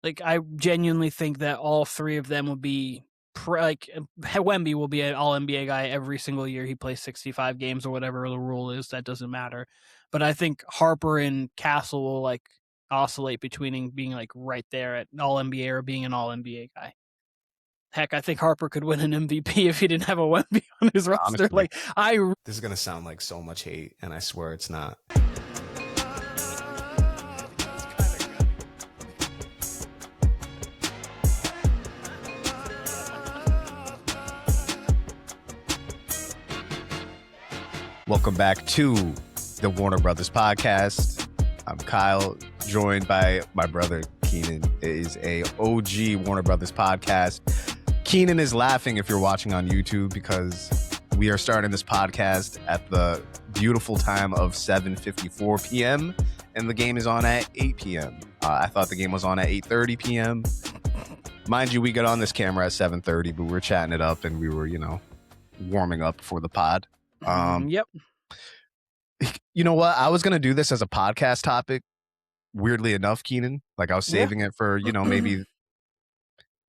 Like, I genuinely think that all three of them will be Wemby will be an all-NBA guy every single year he plays 65 games or whatever the rule is. That doesn't matter. But I think Harper and Castle will like oscillate between being like right there at all-NBA or being an all-NBA guy. Heck, I think Harper could win an MVP if he didn't have a Wemby on his roster. Honestly, This is going to sound like so much hate, and I swear it's not. Welcome back to the Warner Brothers podcast. I'm Kyle, joined by my brother Keenan. It is a OG Warner Brothers podcast. Keenan is laughing if you're watching on YouTube because we are starting this podcast at the beautiful time of 7:54 p.m. and the game is on at 8 p.m. I thought the game was on at 8:30 p.m. Mind you, we got on this camera at 7:30, but we were chatting it up and we were, warming up for the pod. Yep. You know what? I was going to do this as a podcast topic, weirdly enough, Keenan. Like I was saving it for, maybe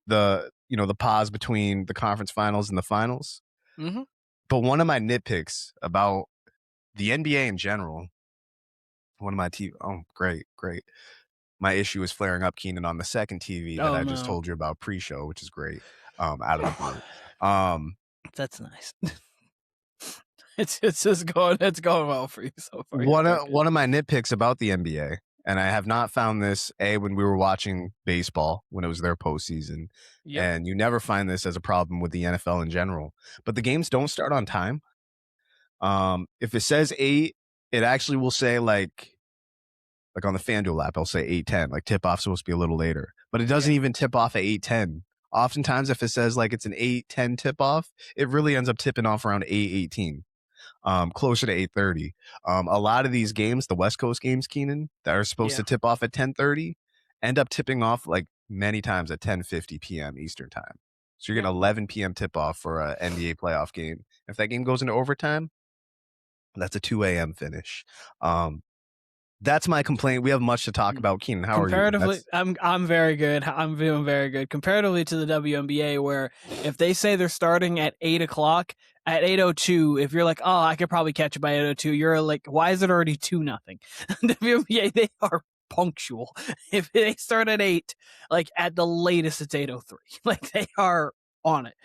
the pause between the conference finals and the finals. Mm-hmm. But one of my nitpicks about the NBA in general, great. My issue is flaring up, Keenan, on the second TV that I just told you about pre-show, which is great. Out of the blue. That's nice. It's going well for you so far. One of my nitpicks about the NBA, and I have not found this when we were watching baseball when it was their postseason, and you never find this as a problem with the NFL in general. But the games don't start on time. If it says 8, it actually will say like on the FanDuel app, I'll say 8:10. Like tip off supposed to be a little later, but it doesn't even tip off at 8:10. Oftentimes, if it says like it's an 8:10 tip off, it really ends up tipping off around 8:18. Closer to 8:30. A lot of these games, the West Coast games, Keenan, that are supposed to tip off at 10:30, end up tipping off like many times at 10:50 p.m. Eastern time. So you're getting 11 p.m. tip off for an NBA playoff game. If that game goes into overtime, that's a 2 a.m. finish. That's my complaint. We have much to talk about. Keenan, how are you? Comparatively, I'm very good. I'm feeling very good. Comparatively to the WNBA, where if they say they're starting at 8 o'clock, at 8:02, if you're like, oh, I could probably catch it by 8:02, you're like, why is it already 2-0? WNBA, they are punctual. If they start at 8, like at the latest, it's 8:03. Like they are on it.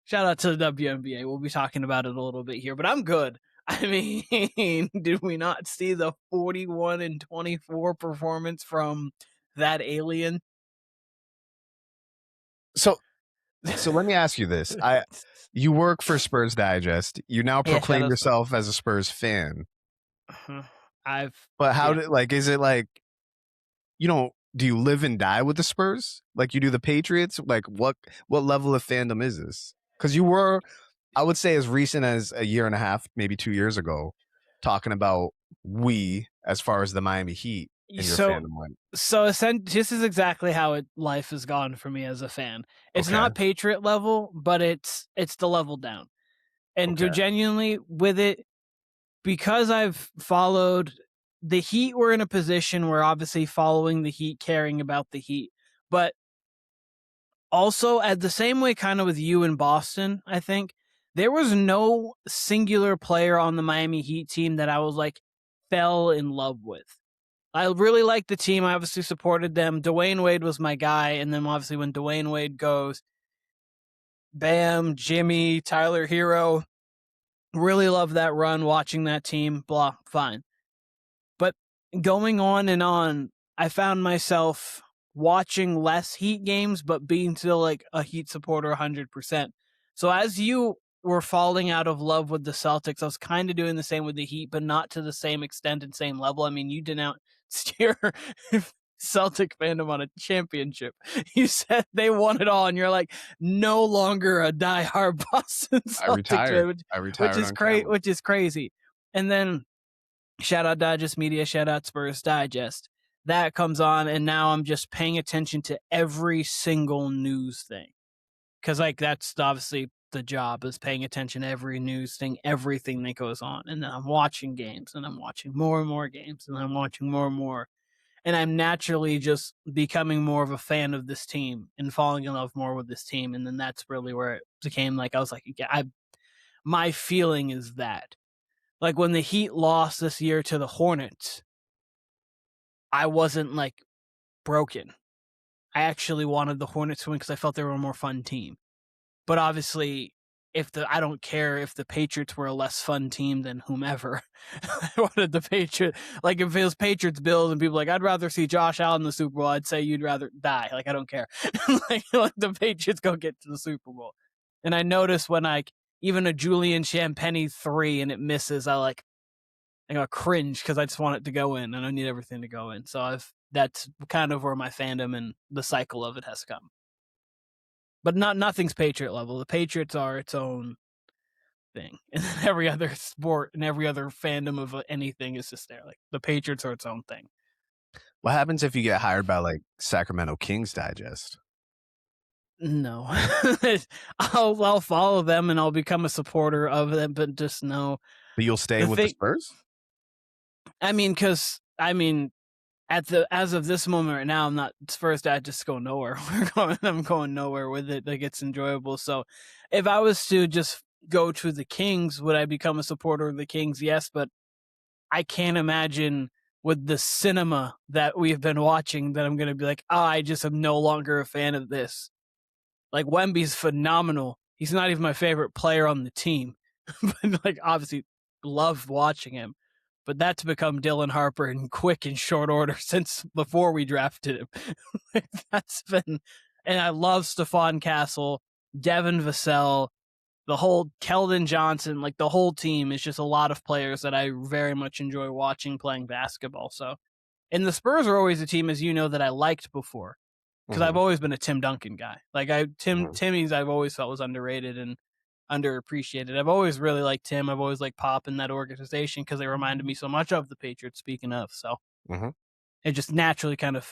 Shout out to the WNBA. We'll be talking about it a little bit here, but I'm good. I mean, did we not see the 41-24 performance from that alien? So let me ask you this. You work for Spurs Digest. You now proclaim yourself as a Spurs fan. But how is it like, do you live and die with the Spurs? Like you do the Patriots? Like what level of fandom is this? Because you were, I would say as recent as a year and a half, maybe 2 years ago, talking about as far as the Miami Heat in your fandom went. So this is exactly how life has gone for me as a fan. It's not Patriot level, but it's the level down. And to genuinely with it, because I've followed the Heat, were in a position where obviously following the Heat, caring about the Heat, but also at the same way kind of with you in Boston, I think, there was no singular player on the Miami Heat team that I was like, fell in love with. I really liked the team. I obviously supported them. Dwayne Wade was my guy. And then obviously when Dwayne Wade goes, Bam, Jimmy, Tyler Hero, really love that run, watching that team, blah, fine. But going on and on, I found myself watching less Heat games, but being still like a Heat supporter 100%. So as you were falling out of love with the Celtics, I was kind of doing the same with the Heat, but not to the same extent and same level. I mean, you denounced your Celtic fandom on a championship. You said they won it all, and you're like no longer a diehard Boston Celtics fan, which is great, which is crazy. And then shout out Digest Media, shout out Spurs Digest. That comes on, and now I'm just paying attention to every single news thing, because like that's obviously the job, is paying attention to every news thing, everything that goes on. And then I'm watching games, and I'm watching more and more games, and I'm watching more and more. and I'm naturally just becoming more of a fan of this team and falling in love more with this team. And then that's really where it became like, I was like, yeah, my feeling is that. Like when the Heat lost this year to the Hornets, I wasn't like broken. I actually wanted the Hornets to win because I felt they were a more fun team. But obviously, I don't care if the Patriots were a less fun team than whomever. I wanted the Patriots. Like if it was Patriots Bills and people like, I'd rather see Josh Allen in the Super Bowl, I'd say you'd rather die. Like I don't care. like the Patriots go get to the Super Bowl. And I noticed when even a Julian Champagny 3 and it misses, I got cringe because I just want it to go in and I need everything to go in. So that's kind of where my fandom and the cycle of it has come. But nothing's Patriot level. The Patriots are its own thing. And every other sport and every other fandom of anything is just there. Like the Patriots are its own thing. What happens if you get hired by like Sacramento Kings Digest? No. I'll follow them and I'll become a supporter of them, but just no. But you'll stay with the Spurs? As of this moment right now, I'm not Spurs. I just go nowhere. I'm going nowhere with it. Like it's enjoyable. So, if I was to just go to the Kings, would I become a supporter of the Kings? Yes, but I can't imagine with the cinema that we've been watching that I'm going to be like, I just am no longer a fan of this. Like Wemby's phenomenal. He's not even my favorite player on the team, but like obviously love watching him. But that's become Dylan Harper in quick and short order since before we drafted him. That's been, and I love Stephon Castle, Devin Vassell, the whole Keldon Johnson, like the whole team is just a lot of players that I very much enjoy watching playing basketball. So, and the Spurs are always a team, as you know, that I liked before because I've always been a Tim Duncan guy. Like Timmy's I've always felt was underrated and underappreciated. I've always really liked Tim. I've always liked Pop in that organization because they reminded me so much of the Patriots. Speaking of, so it just naturally kind of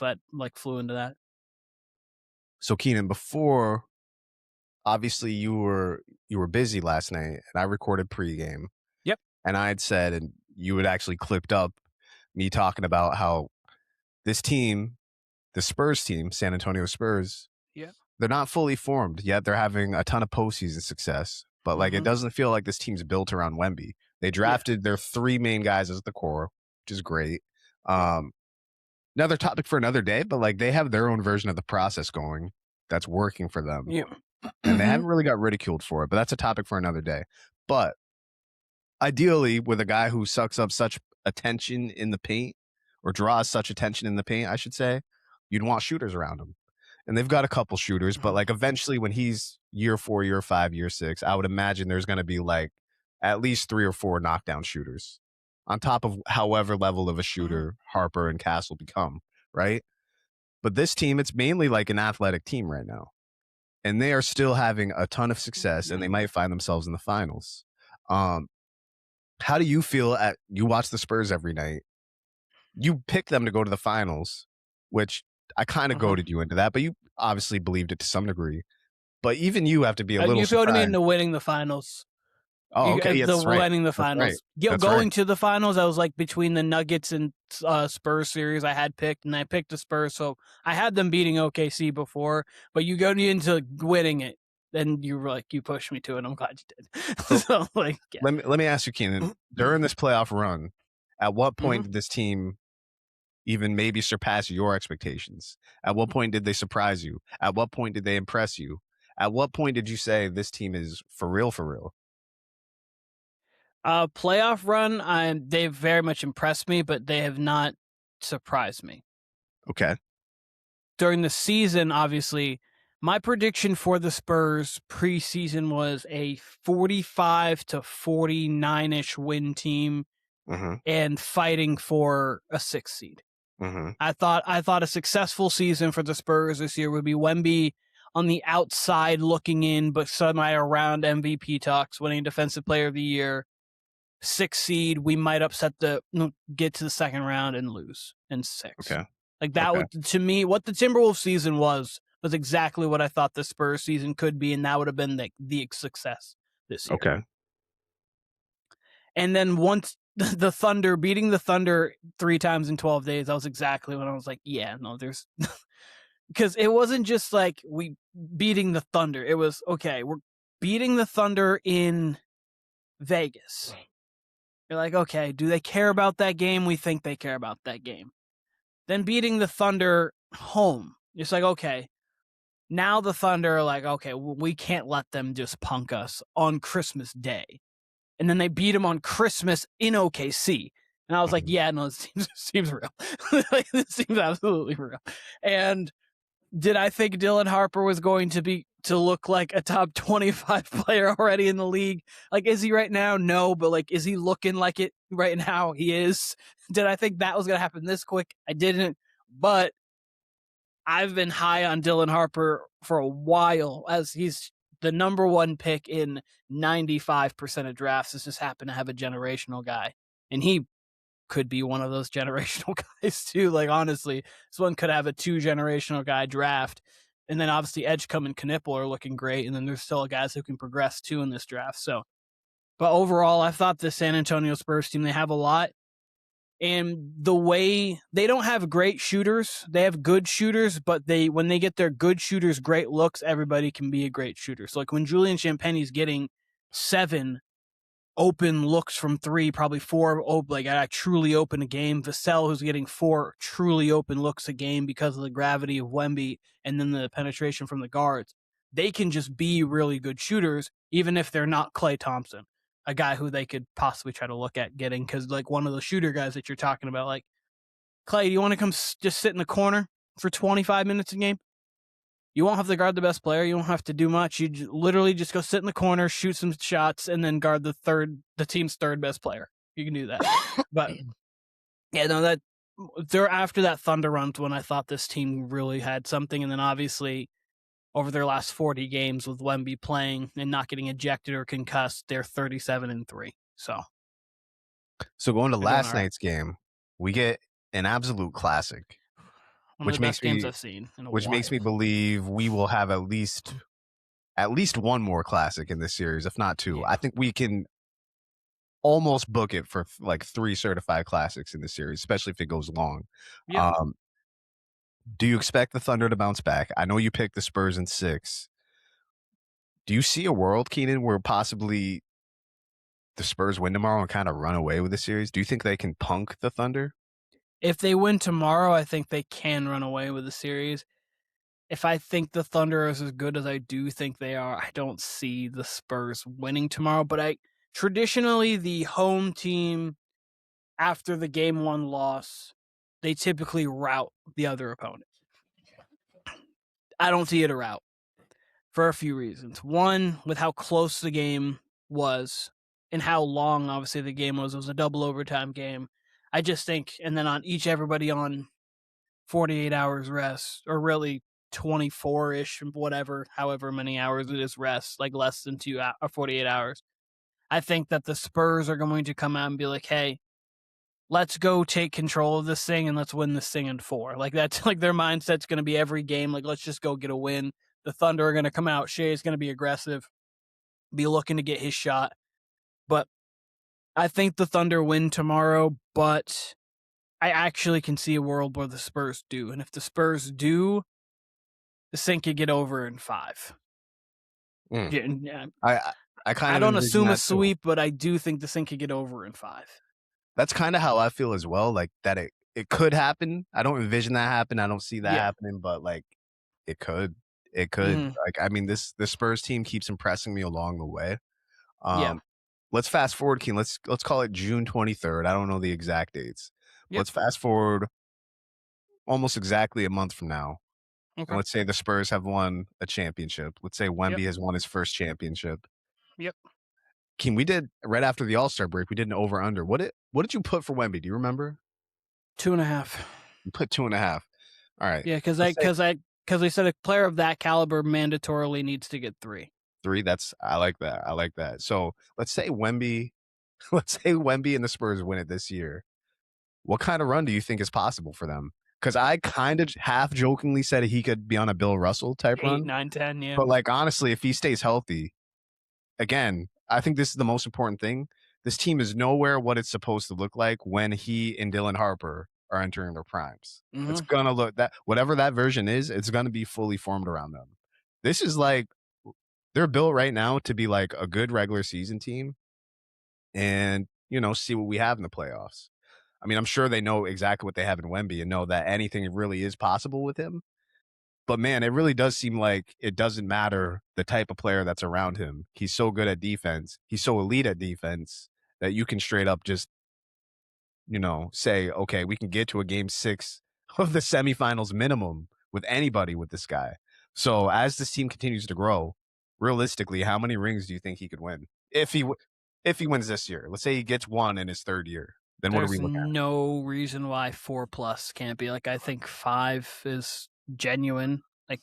flew into that. So Keenan, before obviously you were busy last night, and I recorded pregame. Yep. And I had said, and you had actually clipped up me talking about how this team, the Spurs team, San Antonio Spurs, they're not fully formed yet. They're having a ton of postseason success, but like it doesn't feel like this team's built around Wemby. They drafted their 3 main guys as the core, which is great. Another topic for another day, but like they have their own version of the process going that's working for them. Yeah. And they haven't really got ridiculed for it, but that's a topic for another day. But ideally, with a guy who sucks up such attention in the paint, or draws such attention in the paint, I should say, you'd want shooters around him. And they've got a couple shooters, but like eventually when he's year 4, year 5, year 6, I would imagine there's going to be like at least 3 or 4 knockdown shooters on top of however level of a shooter Harper and Castle become, right? But this team, it's mainly like an athletic team right now. And they are still having a ton of success, and they might find themselves in the finals. How do you feel you watch the Spurs every night? You pick them to go to the finals, which I kind of goaded you into that, but you obviously believed it to some degree. But even you have to be a little surprised. You goaded me into winning the finals. Oh, okay. Yes, winning the finals. Going to the finals, I was like between the Nuggets and Spurs series I had picked, and I picked the Spurs, so I had them beating OKC before. But you go into winning it, then you were like, you pushed me to it. I'm glad you did. So like, yeah. Let me ask you, Keenan, during this playoff run, at what point did this team even maybe surpass your expectations? At what point did they surprise you? At what point did they impress you? At what point did you say this team is for real, for real? Playoff run, they've very much impressed me, but they have not surprised me. Okay. During the season, obviously, my prediction for the Spurs preseason was a 45 to 49-ish win team and fighting for a 6th seed. I thought a successful season for the Spurs this year would be Wemby on the outside looking in, but semi around MVP talks, winning Defensive Player of the Year. 6th seed, we might get to the second round and lose in 6. Okay. Like that would, to me, what the Timberwolves season was exactly what I thought the Spurs season could be, and that would have been the success this year. Okay. And then once the Thunder, beating the Thunder 3 times in 12 days, that was exactly when I was like, yeah, no, there's because it wasn't just like we beating the Thunder. It was, okay, we're beating the Thunder in Vegas. You're like, okay, do they care about that game? We think they care about that game. Then beating the Thunder home. It's like, okay, now the Thunder are like, okay, we can't let them just punk us on Christmas Day. And then they beat them on Christmas in OKC. And I was like, yeah, no, this seems real. Like, this seems absolutely real. And did I think Dylan Harper was going to look like a top 25 player already in the league? Like, is he right now? No, but like, is he looking like it right now? He is. Did I think that was going to happen this quick? I didn't. But I've been high on Dylan Harper for a while, as he's the number 1 pick in 95% of drafts. This just happened to have a generational guy. And he could be one of those generational guys too. Like, honestly, this one could have a 2 generational guy draft. And then obviously Edgecombe and Knipple are looking great. And then there's still guys who can progress too in this draft. So, but overall, I thought the San Antonio Spurs team, they have a lot. And the way they don't have great shooters, they have good shooters, but when they get their good shooters great looks, everybody can be a great shooter. So like when Julian Champagne's getting 7 open looks from 3, probably 4 like I truly open a game. Vassell, who's getting 4 truly open looks a game because of the gravity of Wemby and then the penetration from the guards. They can just be really good shooters, even if they're not Klay Thompson, a guy who they could possibly try to look at getting, because like one of the shooter guys that you're talking about, like, Klay, do you want to come just sit in the corner for 25 minutes a game? You won't have to guard the best player. You won't have to do much. You literally just go sit in the corner, shoot some shots, and then guard the team's third best player. You can do that. But yeah, no, they're after that Thunder run when I thought this team really had something, and then obviously over their last 40 games with Wemby playing and not getting ejected or concussed, they're 37-3. So going to last night's game, we get an absolute classic. One of the best games I've seen in a while. Makes me believe we will have at least one more classic in this series, if not 2. Yeah. I think we can almost book it for like 3 certified classics in the series, especially if it goes long. Yeah. Do you expect the Thunder to bounce back? I know you picked the Spurs in 6. Do you see a world, Keenan, where possibly the Spurs win tomorrow and kind of run away with the series? Do you think they can punk the Thunder? If they win tomorrow, I think they can run away with the series. If I think the Thunder is as good as I do think they are, I don't see the Spurs winning tomorrow. But traditionally, the home team, after the game 1 loss, they typically rout the other opponent. I don't see it a rout for a few reasons. One, with how close the game was and how long, obviously, the game was. It was a double overtime game. I just think, and then on everybody on 48 hours rest, or really 24-ish, whatever, however many hours it is rest, like less than 48 hours. I think that the Spurs are going to come out and be like, hey, let's go take control of this thing and let's win this thing in 4. Like, that's like their mindset's going to be every game. Like, let's just go get a win. The Thunder are going to come out. Shea's going to be aggressive, be looking to get his shot. But I think the Thunder win tomorrow, but I actually can see a world where the Spurs do. And if the Spurs do, this thing could get over in 5. Yeah, I don't assume a sweep, but I do think this thing could get over in 5. That's kind of how I feel as well. Like that it could happen. I don't envision that happen. I don't see that happening, but like it could. It could. Mm-hmm. Like, I mean, the Spurs team keeps impressing me along the way. Let's fast forward, Keen. Let's call it June 23rd. I don't know the exact dates. Yep. Let's fast forward almost exactly a month from now. Okay. And let's say the Spurs have won a championship. Let's say Wemby has won his first championship. Yep. Keen, we did right after the All-Star break. We did an over/under. What did you put for Wemby? Do you remember? 2.5. You put 2.5. All right. Yeah, because we said a player of that caliber mandatorily needs to get 3. 3. I like that. So let's say Wemby and the Spurs win it this year. What kind of run do you think is possible for them? Because I kind of half jokingly said he could be on a Bill Russell type 8, run. 9, 10, yeah. But like honestly, if he stays healthy, again, I think this is the most important thing. this team is nowhere what it's supposed to look like when he and Dylan Harper are entering their primes. Mm-hmm. It's gonna look that whatever that version is, it's gonna be fully formed around them. This is like they're built right now to be like a good regular season team and, see what we have in the playoffs. I mean, I'm sure they know exactly what they have in Wemby and know that anything really is possible with him. But man, it really does seem like it doesn't matter the type of player that's around him. He's so good at defense. He's so elite at defense that you can straight up just, say, okay, we can get to a game 6 of the semifinals minimum with anybody with this guy. So as this team continues to grow, realistically, how many rings do you think he could win if he wins this year? Let's say he gets one in his third year. Then what are we looking at? There's no reason why 4+ can't be. Like, I think 5 is genuine. Like,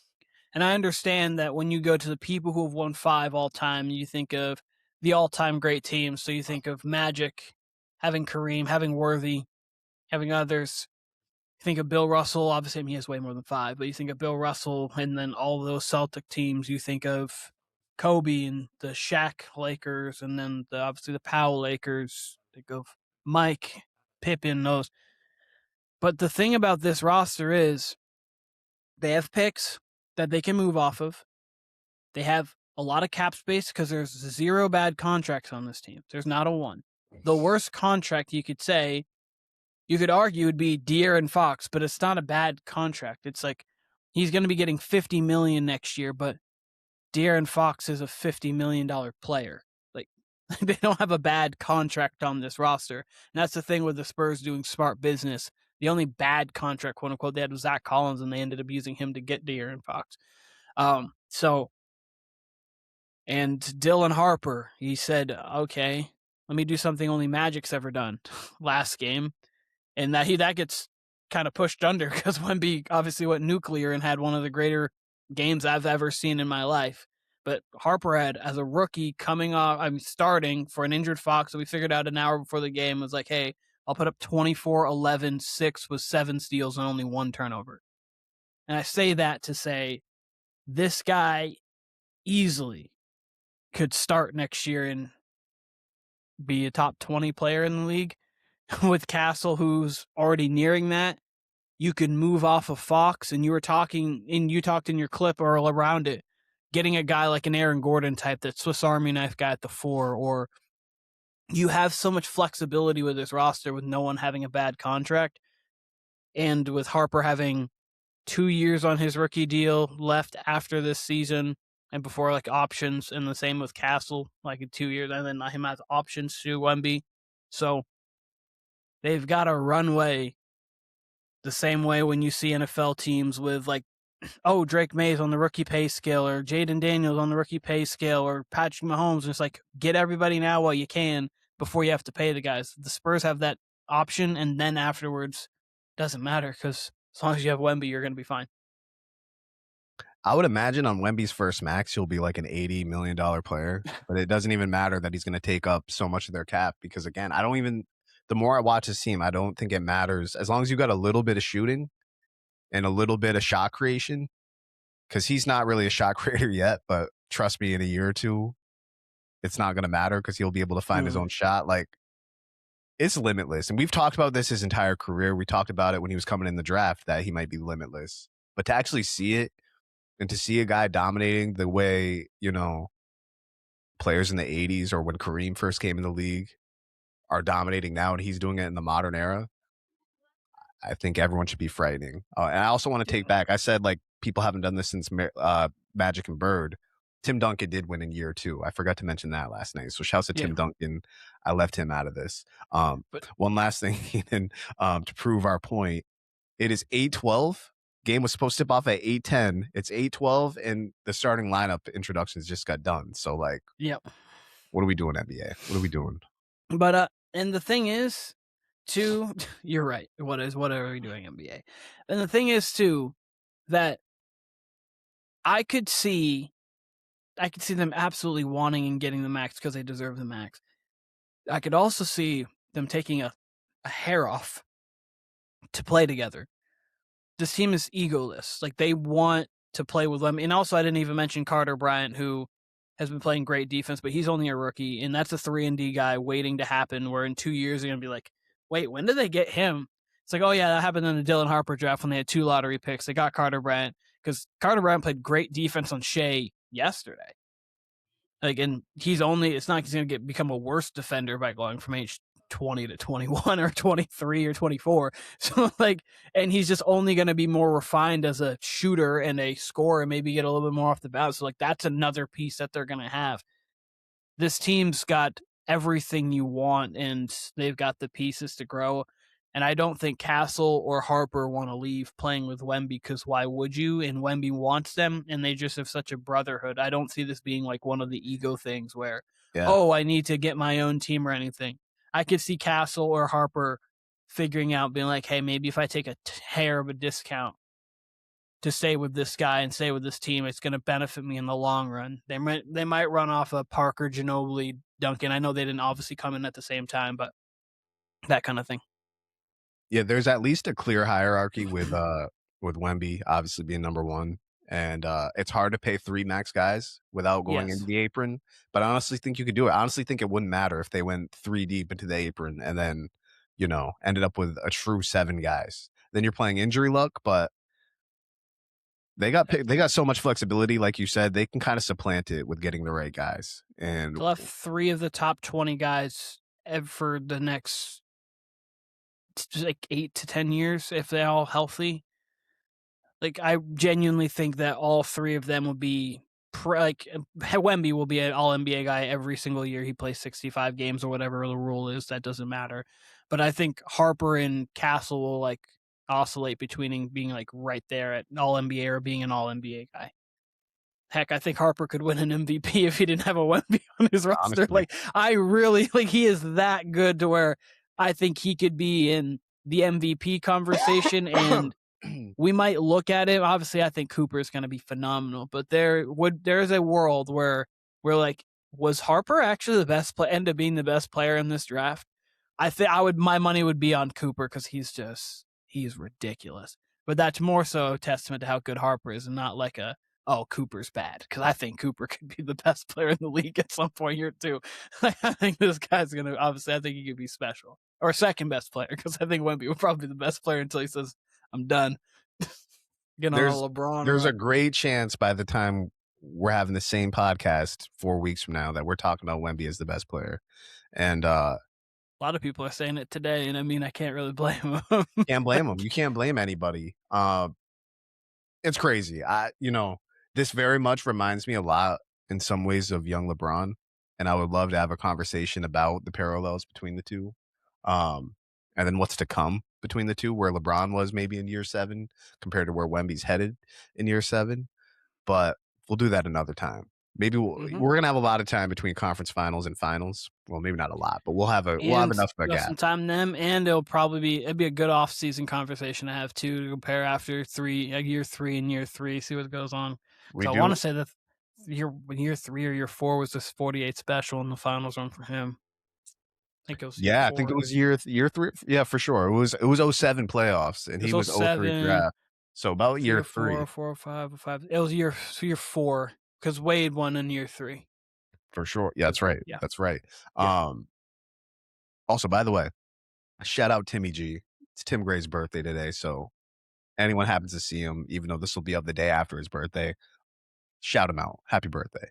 and I understand that when you go to the people who have won 5 all time, you think of the all-time great teams. So you think of Magic, having Kareem, having Worthy, having others. You think of Bill Russell. Obviously, I mean, he has way more than 5, but you think of Bill Russell and then all of those Celtic teams. You think of Kobe and the Shaq Lakers, and then obviously the Powell Lakers. Think of Mike, Pippen, those. But the thing about this roster is they have picks that they can move off of. They have a lot of cap space because there's 0 bad contracts on this team. There's not a one. The worst contract you could argue would be De'Aaron Fox, but it's not a bad contract. It's like he's going to be getting $50 million next year, but De'Aaron Fox is a $50 million player. Like, they don't have a bad contract on this roster. And that's the thing with the Spurs doing smart business. The only bad contract, quote unquote, they had was Zach Collins, and they ended up using him to get De'Aaron Fox. And Dylan Harper, he said, okay, let me do something only Magic's ever done last game. And that gets kind of pushed under because Wemby obviously went nuclear and had one of the greater games I've ever seen in my life. But Harper had, as a rookie, starting for an injured Fox that we figured out an hour before the game, was like, hey, I'll put up 24, 11, 6 with 7 steals and only 1 turnover. And I say that to say this guy easily could start next year and be a top 20 player in the league. With Castle, who's already nearing that, you can move off of Fox, and you talked in your clip or around it, getting a guy like an Aaron Gordon type, that Swiss Army knife guy at the 4, or you have so much flexibility with this roster with no one having a bad contract, and with Harper having 2 years on his rookie deal left after this season, and before like options, and the same with Castle, like in 2 years, and then him has options to Wemby. So they've got a runway the same way when you see NFL teams with like, oh, Drake May's on the rookie pay scale, or Jaden Daniels on the rookie pay scale, or Patrick Mahomes. And it's like, get everybody now while you can before you have to pay the guys. The Spurs have that option, and then afterwards, doesn't matter because as long as you have Wemby, you're going to be fine. I would imagine on Wemby's first max, he'll be like an $80 million player, but it doesn't even matter that he's going to take up so much of their cap because, again, the more I watch this team, I don't think it matters. As long as you got a little bit of shooting and a little bit of shot creation, because he's not really a shot creator yet, but trust me, in a year or two, it's not going to matter because he'll be able to find his own shot. Like, it's limitless. And we've talked about this his entire career. We talked about it when he was coming in the draft that he might be limitless. But to actually see it, and to see a guy dominating the way, players in the 80s or when Kareem first came in the league are dominating now, and he's doing it in the modern era, I think everyone should be frightening. And I also want to take back, I said like people haven't done this since Magic and Bird. Tim Duncan did win in year 2. I forgot to mention that last night. So shouts to Tim Duncan. I left him out of this. But one last thing, Keenan, to prove our point, it is 8-12. Game was supposed to tip off at 8:10. It's 8:12, and the starting lineup introductions just got done. So, like, what are we doing, NBA? What are we doing? But and the thing is, too, you're right. What are we doing, NBA? And the thing is, too, that I could see them absolutely wanting and getting the max because they deserve the max. I could also see them taking a hair off to play together. This team is egoless. Like, they want to play with them. And also, I didn't even mention Carter Bryant, who has been playing great defense, but he's only a rookie, and that's a 3-and-D guy waiting to happen, where in 2 years you're going to be like, wait, when did they get him? It's like, oh, yeah, that happened in the Dylan Harper draft when they had 2 lottery picks. They got Carter Bryant because Carter Bryant played great defense on Shea yesterday. Like, and it's not like he's going to become a worse defender by going from age 20 to 21 or 23 or 24. So, like, and he's just only going to be more refined as a shooter and a scorer and maybe get a little bit more off the bounce. So, like, that's another piece that they're going to have. This team's got everything you want, and they've got the pieces to grow. And I don't think Castle or Harper want to leave playing with Wemby, because why would you? And Wemby wants them, and they just have such a brotherhood. I don't see this being like one of the ego things where, oh, I need to get my own team or anything. I could see Castle or Harper figuring out, being like, hey, maybe if I take a hair of a discount to stay with this guy and stay with this team, it's going to benefit me in the long run. They might run off a Parker, Ginobili, Duncan. I know they didn't obviously come in at the same time, but that kind of thing. Yeah, there's at least a clear hierarchy with Wemby obviously being number one. And it's hard to pay 3 max guys without going into the apron. But I honestly think you could do it. I honestly think it wouldn't matter if they went 3 deep into the apron and then, ended up with a true 7 guys. Then you're playing injury luck, but they got so much flexibility, like you said, they can kind of supplant it with getting the right guys. And they'll have 3 of the top 20 guys for the next like 8 to 10 years if they're all healthy. Like, I genuinely think that all 3 of them will be Wemby will be an all-NBA guy every single year he plays 65 games or whatever the rule is. That doesn't matter. But I think Harper and Castle will like oscillate between being like right there at all-NBA or being an all-NBA guy. Heck, I think Harper could win an MVP if he didn't have a Wemby on his roster. Honestly. Like, I really he is that good to where I think he could be in the MVP conversation, and we might look at it. Obviously, I think Cooper is going to be phenomenal, but there's a world where we're like, was Harper actually the best end up being the best player in this draft? I think my money would be on Cooper, because he's ridiculous. But that's more so a testament to how good Harper is, and not like Cooper's bad, because I think Cooper could be the best player in the league at some point here too. I think this guy's going to, obviously, I think he could be special, or second best player, because I think Wemby will probably be the best player until he says, I'm done. LeBron. There's a great chance by the time we're having the same podcast 4 weeks from now that we're talking about Wemby as the best player. And a lot of people are saying it today, and I mean, I can't really blame them. Can't blame them. You can't blame anybody. It's crazy. This very much reminds me a lot in some ways of young LeBron, and I would love to have a conversation about the parallels between the two. And then what's to come between the two, where LeBron was maybe in year 7 compared to where Wemby's headed in year 7. But we'll do that another time. Maybe we're going to have a lot of time between conference finals and finals. Well, maybe not a lot, but we'll have enough of a gap. Some time them, and it'd be a good off-season conversation to have too, to compare after year 3 and year 3, see what goes on. So I want to say that year 3 or year 4 was this 48 special in the finals run for him. I think it was I think it was year 3. Yeah, for sure. It was 07 playoffs, and he was 03 draft. So about year 3. 4, 5. It was year 4, because Wade won in year 3. For sure. Yeah, that's right. Yeah. That's right. Yeah. Also, by the way, shout out Timmy G. It's Tim Gray's birthday today, so anyone happens to see him, even though this will be up the day after his birthday, shout him out. Happy birthday.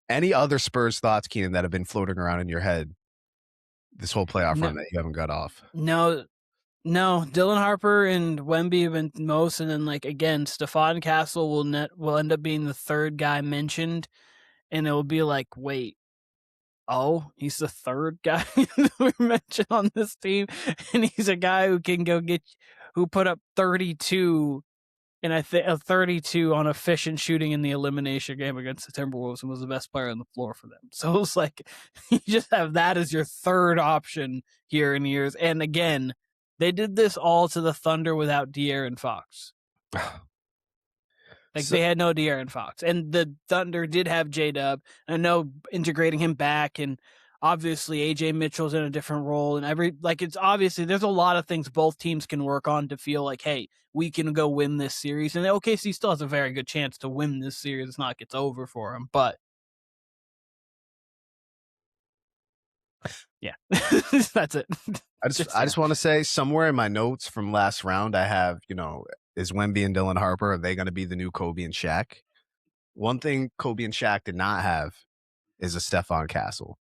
Any other Spurs thoughts, Keenan, that have been floating around in your head this whole playoff run that you haven't got off? No. Dylan Harper and Wemby have been most, and then again, Stephon Castle will end up being the 3rd guy mentioned, and it will be like, wait, he's the 3rd guy we mentioned on this team, and he's a guy who can who put up 32. And I think 32 on efficient shooting in the elimination game against the Timberwolves, and was the best player on the floor for them. So it's like, you just have that as your 3rd option here in years. And again, they did this all to the Thunder without De'Aaron Fox. They had no De'Aaron Fox. And the Thunder did have J-Dub. I know integrating him back, and obviously AJ Mitchell's in a different role, and it's obviously there's a lot of things both teams can work on to feel like, hey, we can go win this series. And OKC still has a very good chance to win this series. It's not like it's over for them, but yeah, that's it. I just want to say, somewhere in my notes from last round, I have, is Wemby and Dylan Harper, are they going to be the new Kobe and Shaq? One thing Kobe and Shaq did not have is a Stephon Castle.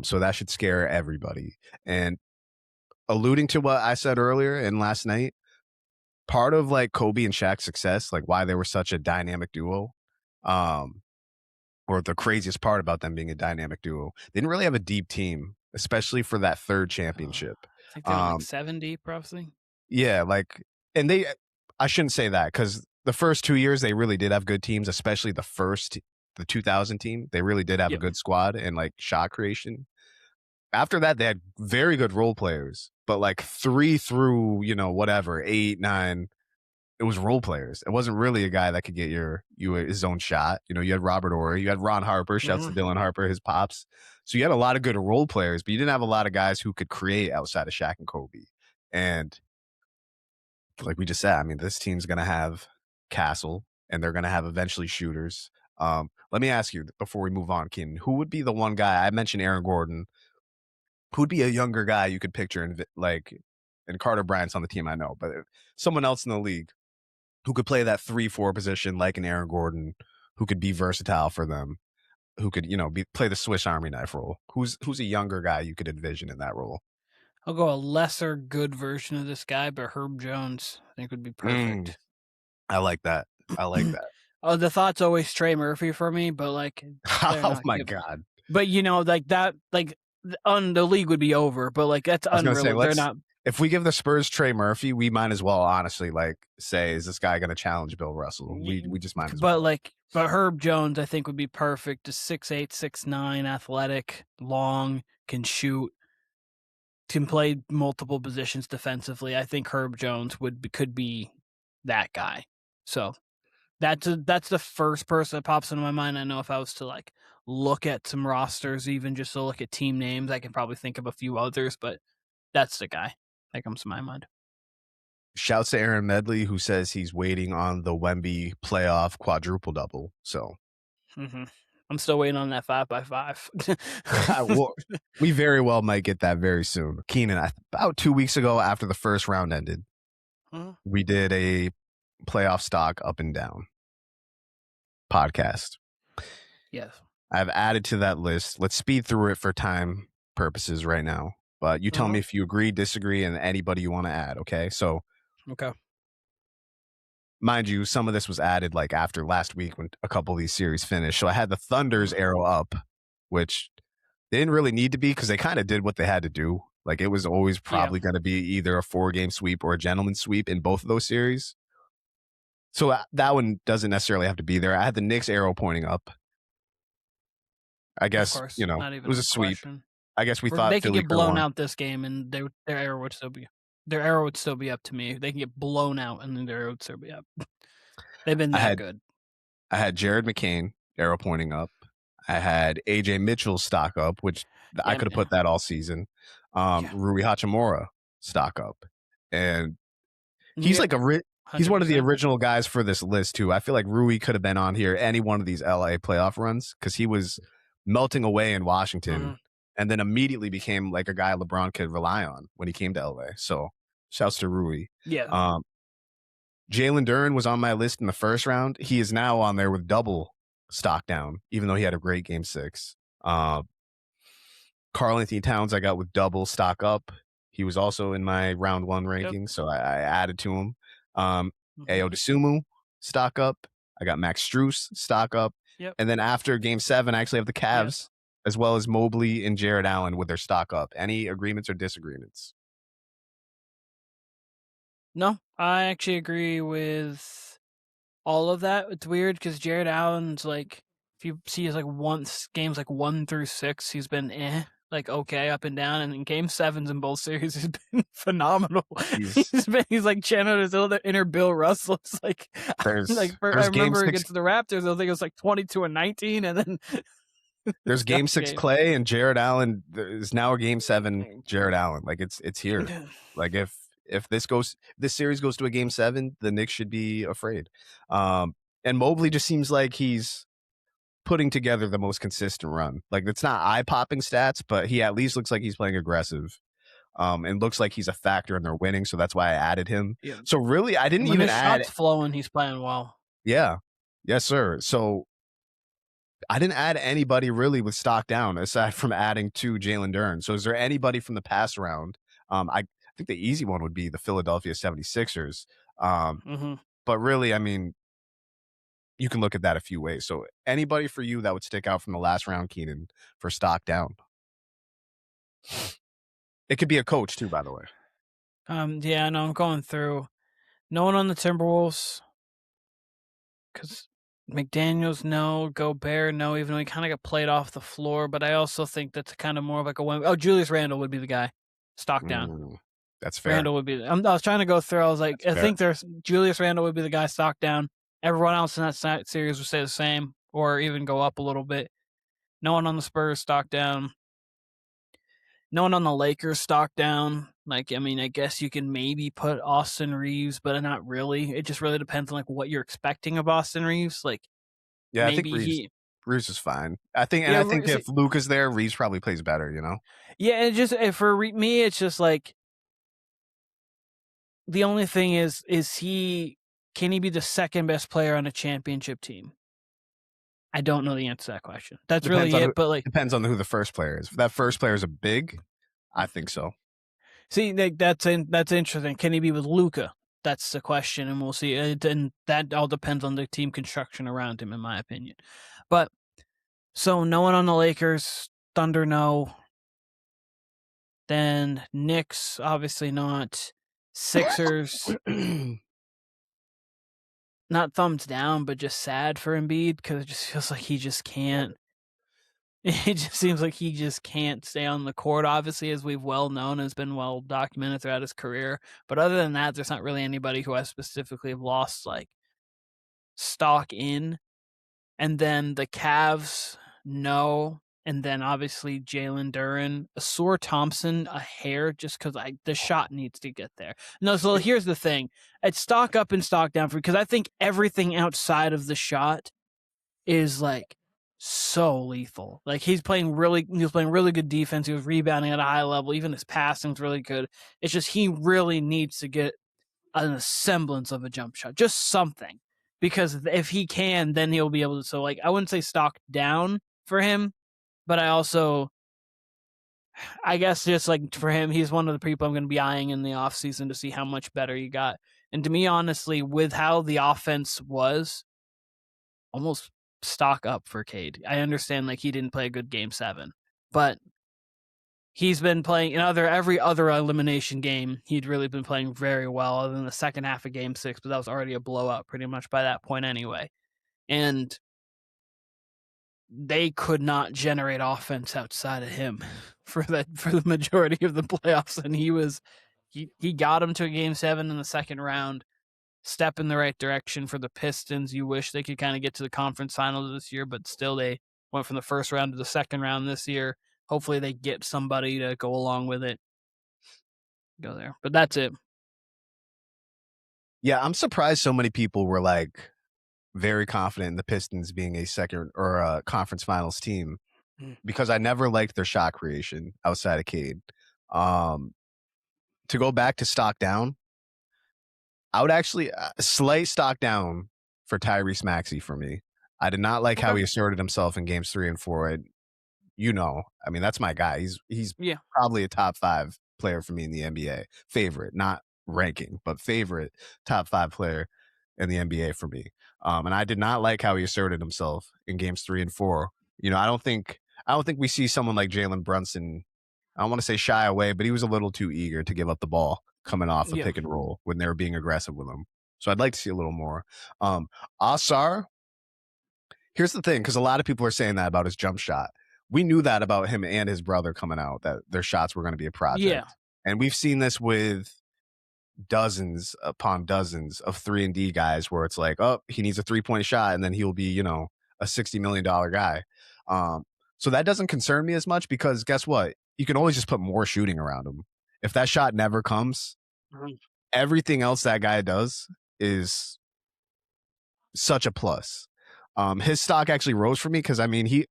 So that should scare everybody. And alluding to what I said earlier and last night, part of like Kobe and Shaq's success, like why they were such a dynamic duo, or the craziest part about them being a dynamic duo, they didn't really have a deep team, especially for that third championship. I think they're like 7 deep, roughly. Yeah, I shouldn't say that, because the first 2 years they really did have good teams, especially the 2000 team. They really did have a good squad and like shot creation. After that, they had very good role players, but like 3 through, 8, 9, it was role players. It wasn't really a guy that could get you his own shot. You had Robert Horry, you had Ron Harper, shouts to Dylan Harper, his pops. So you had a lot of good role players, but you didn't have a lot of guys who could create outside of Shaq and Kobe. And like we just said, I mean, this team's going to have Castle, and they're going to have eventually shooters. Let me ask you before we move on, Keenan, who would be the one guy? I mentioned Aaron Gordon. Who'd be a younger guy you could picture and Carter Bryant's on the team, I know, but someone else in the league who could play that 3-4 position like an Aaron Gordon, who could be versatile for them, who could, play the Swiss Army knife role? Who's a younger guy you could envision in that role? I'll go a lesser good version of this guy, but Herb Jones I think would be perfect. I like that. Oh, the thought's always Trey Murphy for me, but like, oh my God. But like that, like the league would be over, but like that's unreal. They're not. If we give the Spurs Trey Murphy, we might as well honestly say, is this guy going to challenge Bill Russell? We just might as well. But Herb Jones, I think, would be perfect. Just 6'8", 6'9", athletic, long, can shoot, can play multiple positions defensively. I think Herb Jones could be that guy. So that's the first person that pops into my mind. I know if I was to like look at some rosters, even just to look at team names, I can probably think of a few others, but that's the guy that comes to my mind. Shouts to Aaron Medley, who says he's waiting on the Wemby playoff quadruple double. So I'm still waiting on that 5x5. We very well might get that very soon. Keenan, about 2 weeks ago, after the first round ended, we did a playoff stock up and down podcast. Yes. I've added to that list. Let's speed through it for time purposes right now. But you tell me if you agree, disagree, and anybody you want to add, okay? So, okay. Mind you, some of this was added like after last week when a couple of these series finished. So I had the Thunder's arrow up, which they didn't really need to be because they kind of did what they had to do. Like it was always probably going to be either a 4-game sweep or a gentleman's sweep in both of those series. So that one doesn't necessarily have to be there. I had the Knicks arrow pointing up. I guess, it was a sweep. Question. I guess we thought they could get blown out this game, and their arrow would still be up to me. They can get blown out, and then their arrow would still be up. They've been that good. I had Jared McCain arrow pointing up. I had AJ Mitchell stock up, which I could have put that all season. Rui Hachimura stock up, and he's like he's one of the original guys for this list too. I feel like Rui could have been on here any one of these LA playoff runs because he was melting away in Washington. And then immediately became like a guy LeBron could rely on when he came to LA. So shouts to Rui. Yeah. Jalen Duren was on my list in the first round. He is now on there with double stock down, even though he had a great game 6. Karl-Anthony Towns I got with double stock up. He was also in my round 1 ranking, so I added to him. Ayo Dosunmu stock up. I got Max Strus stock up. Yep. And then after game 7, I actually have the Cavs. As well as Mobley and Jared Allen with their stock up. Any agreements or disagreements? No, I actually agree with all of that. It's weird because Jared Allen's like, if you see his games 1 through 6, he's been okay up and down, and in game 7s in both series, he's been phenomenal. He's like channeling his inner Bill Russell. It's like, I remember against the Raptors, I think it was 22 and 19, and then There's game 6 Clay and Jared Allen. There's now a game 7 Jared Allen. Like it's here. Like if this series goes to a game 7, the Knicks should be afraid. And Mobley just seems like he's putting together the most consistent run. Like it's not eye-popping stats, but he at least looks like he's playing aggressive. And looks like he's a factor in their winning, so that's why I added him. Yeah. So really, I didn't when even his add. Shots flowing, he's playing well. Yeah, yes, sir. So I didn't add anybody really with stock down aside from adding to Jalen Duren. So is there anybody from the past round? I think the easy one would be the Philadelphia 76ers. But really, I mean, you can look at that a few ways. So anybody for you that would stick out from the last round, Keenan, for stock down? It could be a coach too, by the way. Yeah, no, I'm going through. No one on the Timberwolves. Because McDaniels, no. Gobert, no. Even though he kind of got played off the floor. But I also think that's kind of more of like a Wemby. Oh, Julius Randle would be the guy. Stock down. That's fair. Randle would be. I was trying to go through. I was like, I think Julius Randle would be the guy stock down. Everyone else in that series would stay the same or even go up a little bit. No one on the Spurs stock down. No one on the Lakers stock down. Like, I mean, I guess you can maybe put Austin Reeves, but not really. It just really depends on like what you're expecting of Austin Reeves. Like, yeah, maybe I think Reeves is fine. I think, and I think if Luke is there, Reeves probably plays better. You know? Yeah, it just for me, it's just like the only thing is can he be the second best player on a championship team? I don't know the answer to that question. That's really it. But like, depends on who the first player is. If that first player is a big, I think so. See, like, that's interesting. Can he be with Luka? That's the question, and we'll see. And that all depends on the team construction around him, in my opinion. But so no one on the Lakers, Thunder, no. Then Knicks, obviously not. Sixers, not thumbs down, but just sad for Embiid because it just feels like he just can't. It just seems like he just can't stay on the court, obviously, as we've well known, has been well documented throughout his career. But other than that, there's not really anybody who I specifically have lost like stock in. And then the Cavs, no. And then obviously Jalen Duren, Asur Thompson, a hair, just because the shot needs to get there. No, so here's the thing. It's stock up and stock down for because I think everything outside of the shot is like so lethal. Like he was playing really good defense. He was rebounding at a high level. Even his passing's really good. It's just he really needs to get a semblance of a jump shot, just something. Because if he can, then he'll be able to. So like I wouldn't say stock down for him, but I guess just like for him, he's one of the people I'm going to be eyeing in the offseason to see how much better he got. And to me, honestly, with how the offense was, almost stock up for Cade. I understand like he didn't play a good game 7, but he's been playing in every other elimination game. He'd really been playing very well, other than the second half of game 6, but that was already a blowout pretty much by that point anyway. And they could not generate offense outside of him for the majority of the playoffs, and he got him to a game 7 in the second round. Step in the right direction for the Pistons. You wish they could kind of get to the conference finals this year, but still they went from the first round to the second round this year. Hopefully they get somebody to go along with it. Go there. But that's it. Yeah, I'm surprised so many people were like very confident in the Pistons being a second or a conference finals team because I never liked their shot creation outside of Cade. To go back to stock down, I would actually slight stock down for Tyrese Maxey for me. I did not like how he asserted himself in games 3 and 4. I mean, that's my guy. He's probably a top 5 player for me in the NBA. Favorite, not ranking, but favorite top 5 player in the NBA for me. And I did not like how he asserted himself in games 3 and 4. I don't think we see someone like Jalen Brunson. I don't want to say shy away, but he was a little too eager to give up the ball coming off the pick and roll when they were being aggressive with him. So I'd like to see a little more. Asar, here's the thing, because a lot of people are saying that about his jump shot. We knew that about him and his brother coming out, that their shots were going to be a project. Yeah. And we've seen this with dozens upon dozens of 3-and-D guys where it's like, oh, he needs a 3-point shot, and then he'll be, a $60 million guy. So that doesn't concern me as much because guess what? You can always just put more shooting around him. If that shot never comes, everything else that guy does is such a plus. His stock actually rose for me because I mean, he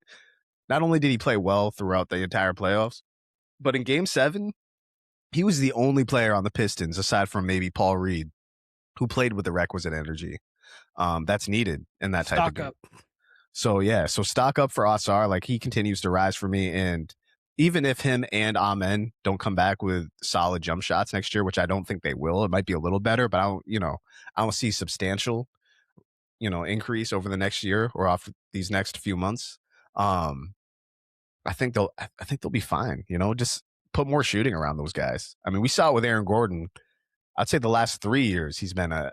not only did he play well throughout the entire playoffs, but in Game 7, he was the only player on the Pistons, aside from maybe Paul Reed, who played with the requisite energy that's needed in that type of game. Up. So yeah, so stock up for Asar. Like he continues to rise for me, and even if him and Amen don't come back with solid jump shots next year, which I don't think they will, it might be a little better, but I don't see substantial, increase over the next year or off these next few months. I think they'll be fine. Just put more shooting around those guys. I mean, we saw it with Aaron Gordon. I'd say the last 3 years he's been a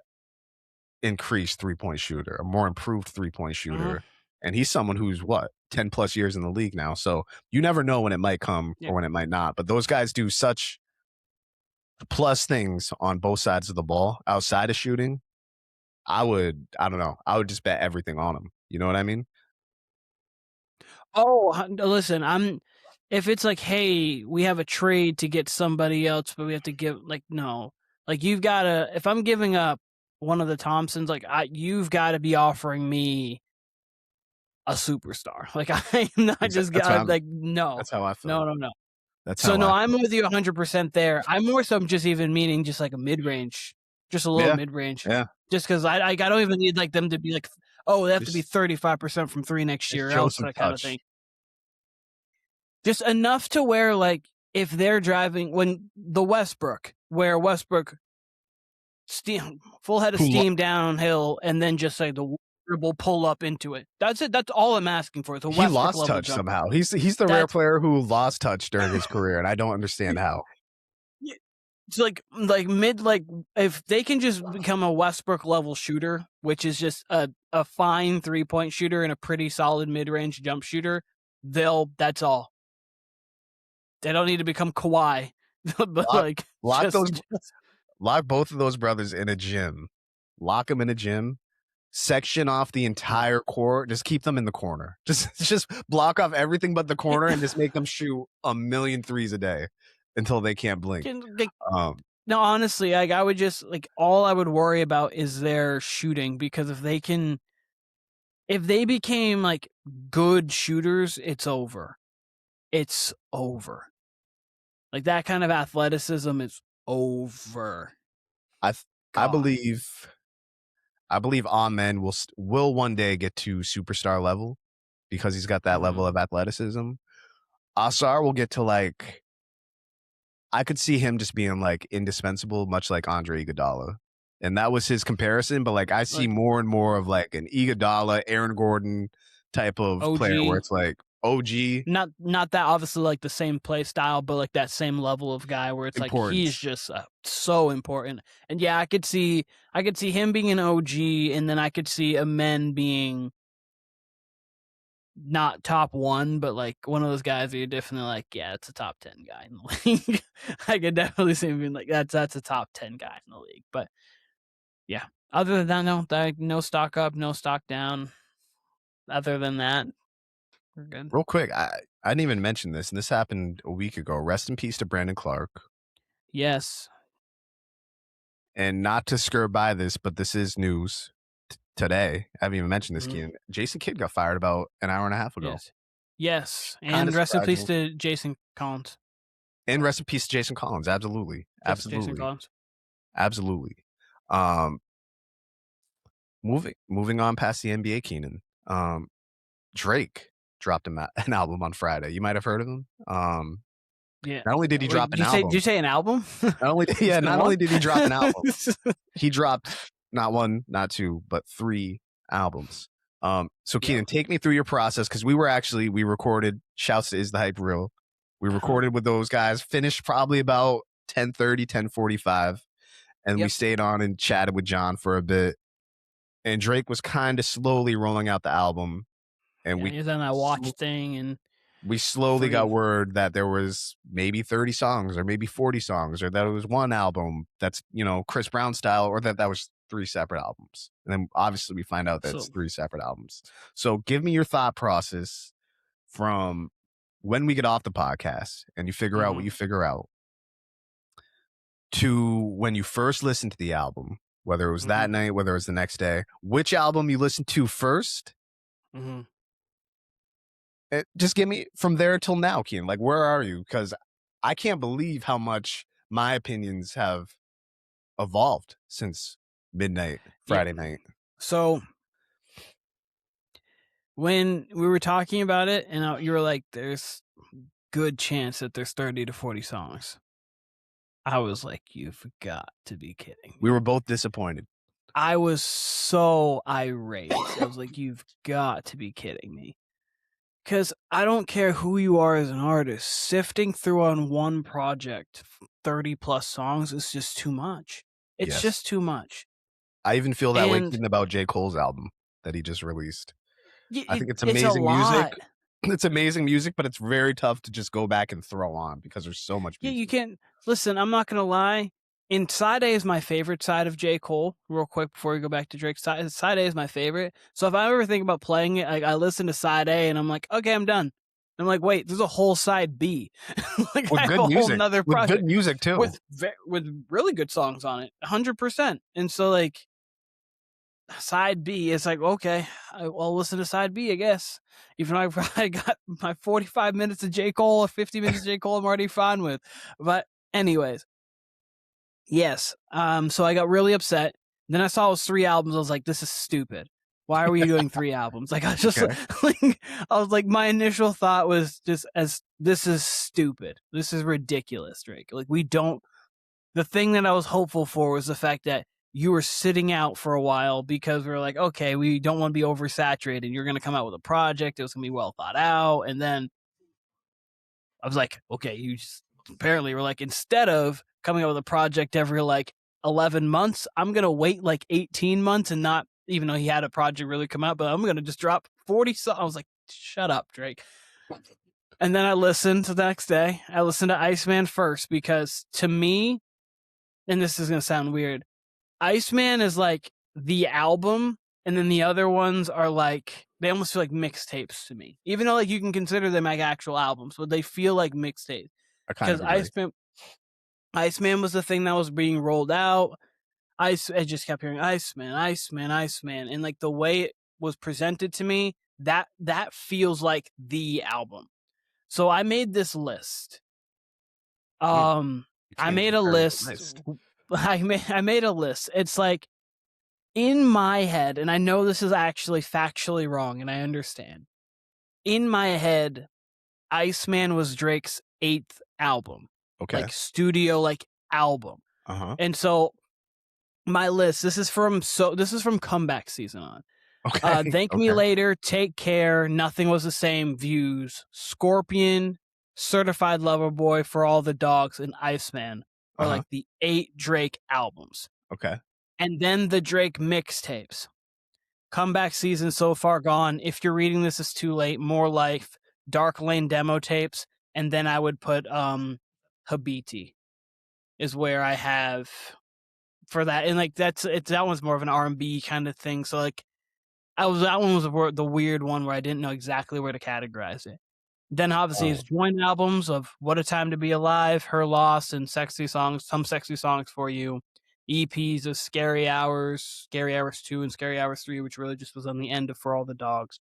increased 3-point shooter, a more improved 3-point shooter. And he's someone who's 10 plus years in the league now. So you never know when it might come or when it might not. But those guys do such plus things on both sides of the ball outside of shooting. I would just bet everything on them. You know what I mean? Oh, listen, if it's like, hey, we have a trade to get somebody else, but we have to give, no. You've got to, if I'm giving up one of the Thompsons, you've got to be offering me a superstar. I'm not just no. That's how I feel. No. I'm with you 100% there. I'm more so just even meaning just like a mid-range, just a little mid-range. Yeah. Just because I don't even need them to be they have to be 35% from 3 next year, else that kind of thing. Just enough to where if they're driving when the Westbrook full head of steam downhill and then just the dribble pull up into it. That's it. That's all I'm asking for. He lost touch somehow. He's the rare player who lost touch during his career, and I don't understand how. It's mid if they can just become a Westbrook level shooter, which is just a fine 3-point shooter and a pretty solid mid-range jump shooter, that's all. They don't need to become Kawhi. But lock both of those brothers in a gym. Lock them in a gym. Section off the entire court. Just keep them in the corner. Just block off everything but the corner and just make them shoot 1,000,000 threes a day until they can't blink. No, honestly, I would just all I would worry about is their shooting, because if they became good shooters, it's over. It's over. That kind of athleticism is over. I believe Amen will one day get to superstar level because he's got that level of athleticism. Asar will get to I could see him just being indispensable, much like Andre Iguodala. And that was his comparison, but I see more and more of an Iguodala, Aaron Gordon type of OG. Player where it's OG. Not that obviously the same play style, but that same level of guy where it's he's just so important. And yeah, I could see him being an OG, and then I could see Amen being not top 1, but one of those guys where you're definitely it's a top 10 guy in the league. I could definitely see him being that's a top 10 guy in the league. But yeah, other than that, no stock up, no stock down. Other than that, we're good. Real quick, I didn't even mention this, and this happened a week ago. Rest in peace to Brandon Clark. Yes. And not to skirt by this, but this is news today. I haven't even mentioned this, Keenan. Jason Kidd got fired about an hour and a half ago. Yes. And rest in peace to Jason Collins. And rest in peace to Jason Collins. Absolutely. Jason Collins. Absolutely. Moving on past the NBA, Keenan. Drake dropped an album on Friday. You might have heard of him. Yeah. Not only did he drop an album. Did you say an album? Not only did he drop an album, he dropped not 1, not 2, but 3 albums. So Keenan, take me through your process, because we recorded. Shouts to Is the Hype Real. We recorded with those guys. Finished probably about 10:30, 10:45, and we stayed on and chatted with John for a bit. And Drake was kind of slowly rolling out the album, and he was on that watch thing, and we slowly got word that there was maybe 30 songs or maybe 40 songs, or that it was one album that's, Chris Brown style, or that was 3 separate albums. And then obviously we find out that it's 3 separate albums. So give me your thought process from when we get off the podcast and you figure out what you figure out to when you first listened to the album, whether it was that night, whether it was the next day, which album you listened to first. Just give me from there till now, Keenan. Like, where are you? Because I can't believe how much my opinions have evolved since midnight Friday night. So when we were talking about it, and you were like, "There's good chance that there's 30 to 40 songs," I was like, "You've got to be kidding me." We were both disappointed. I was so irate. I was like, "You've got to be kidding me." Because I don't care who you are as an artist, sifting through on one project 30 plus songs is just too much. It's just too much. I even feel that way about J. Cole's album that he just released. I think it's amazing music. It's amazing music, but it's very tough to just go back and throw on because there's so much music. Yeah, you can't. Listen, I'm not going to lie. Side A is my favorite side of J. Cole. Real quick before we go back to Drake's side A is my favorite. So if I ever think about playing it, like I listen to side A and I'm like, okay, I'm done. I'm like, wait, there's a whole side B. Like with good music, with good music too, with really good songs on it, 100%. And so like side B, it's like, okay, I'll listen to side B, I guess. Even though I probably got my 45 minutes of J. Cole or 50 minutes of J. Cole, I'm already fine with. But anyways. Yes. So I got really upset. Then I saw it was 3 albums. I was like, this is stupid. Why are we doing 3 albums? Like I just I was like, my initial thought was just this is stupid. This is ridiculous, Drake. Like the thing that I was hopeful for was the fact that you were sitting out for a while because we were like, okay, we don't want to be oversaturated. You're going to come out with a project. It was going to be well thought out. And then I was like, okay, you just apparently were like, instead of coming out with a project every like 11 months, I'm going to wait like 18 months and not, even though he had a project really come out, but I'm going to just drop 40 songs. I was like, shut up, Drake. And then I listened to the next day. I listened to Iceman first because to me, and this is going to sound weird, Iceman is like the album, and then the other ones are like, they almost feel like mixtapes to me. Even though like you can consider them like actual albums, but they feel like mixtapes. Because Iceman was the thing that was being rolled out. I just kept hearing Iceman, Iceman, Iceman. And like the way it was presented to me, that feels like the album. So I made this list. I made a list. I made a list. It's like in my head, and I know this is actually factually wrong, and I understand. In my head, Iceman was Drake's 8th album. Okay. Like studio like album. And so my list, this is from comeback season on. Okay. Thank Me Later, Take Care, Nothing Was the Same, Views, Scorpion, Certified Lover Boy, For All the Dogs, and Iceman are like the 8 Drake albums. Okay. And then the Drake mixtapes. Comeback season so far gone. If you're reading this, it's too late. More Life, Dark Lane demo tapes, and then I would put Habiti is where I have for that, and like that one's more of an R&B kind of thing. So like that one was the weird one where I didn't know exactly where to categorize it. Then obviously his joint albums of What a Time to Be Alive, Her Loss, and Sexy Songs, Some Sexy Songs for You. EPs of Scary Hours 2 and Scary Hours 3, which really just was on the end of For All the Dogs.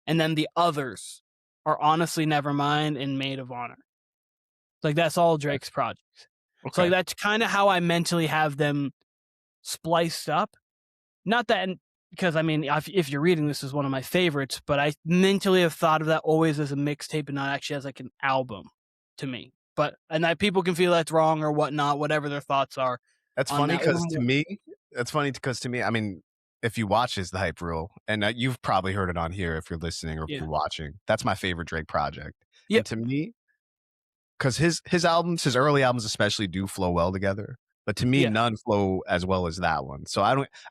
And then the others are Honestly Nevermind and Maid of Honor. Like that's all Drake's projects. Okay. So like, that's kind of how I mentally have them spliced up. Not that, because I mean, if you're reading this is one of my favorites, but I mentally have thought of that always as a mixtape and not actually as like an album to me. But people can feel that's wrong or whatnot, whatever their thoughts are. That's funny because to me, I mean, if you watch Is the Hype Reel, and you've probably heard it on here if you're listening or if you're watching, that's my favorite Drake project. Yep. And to me, because his albums, his early albums especially, do flow well together. But to me, none flow as well as that one. So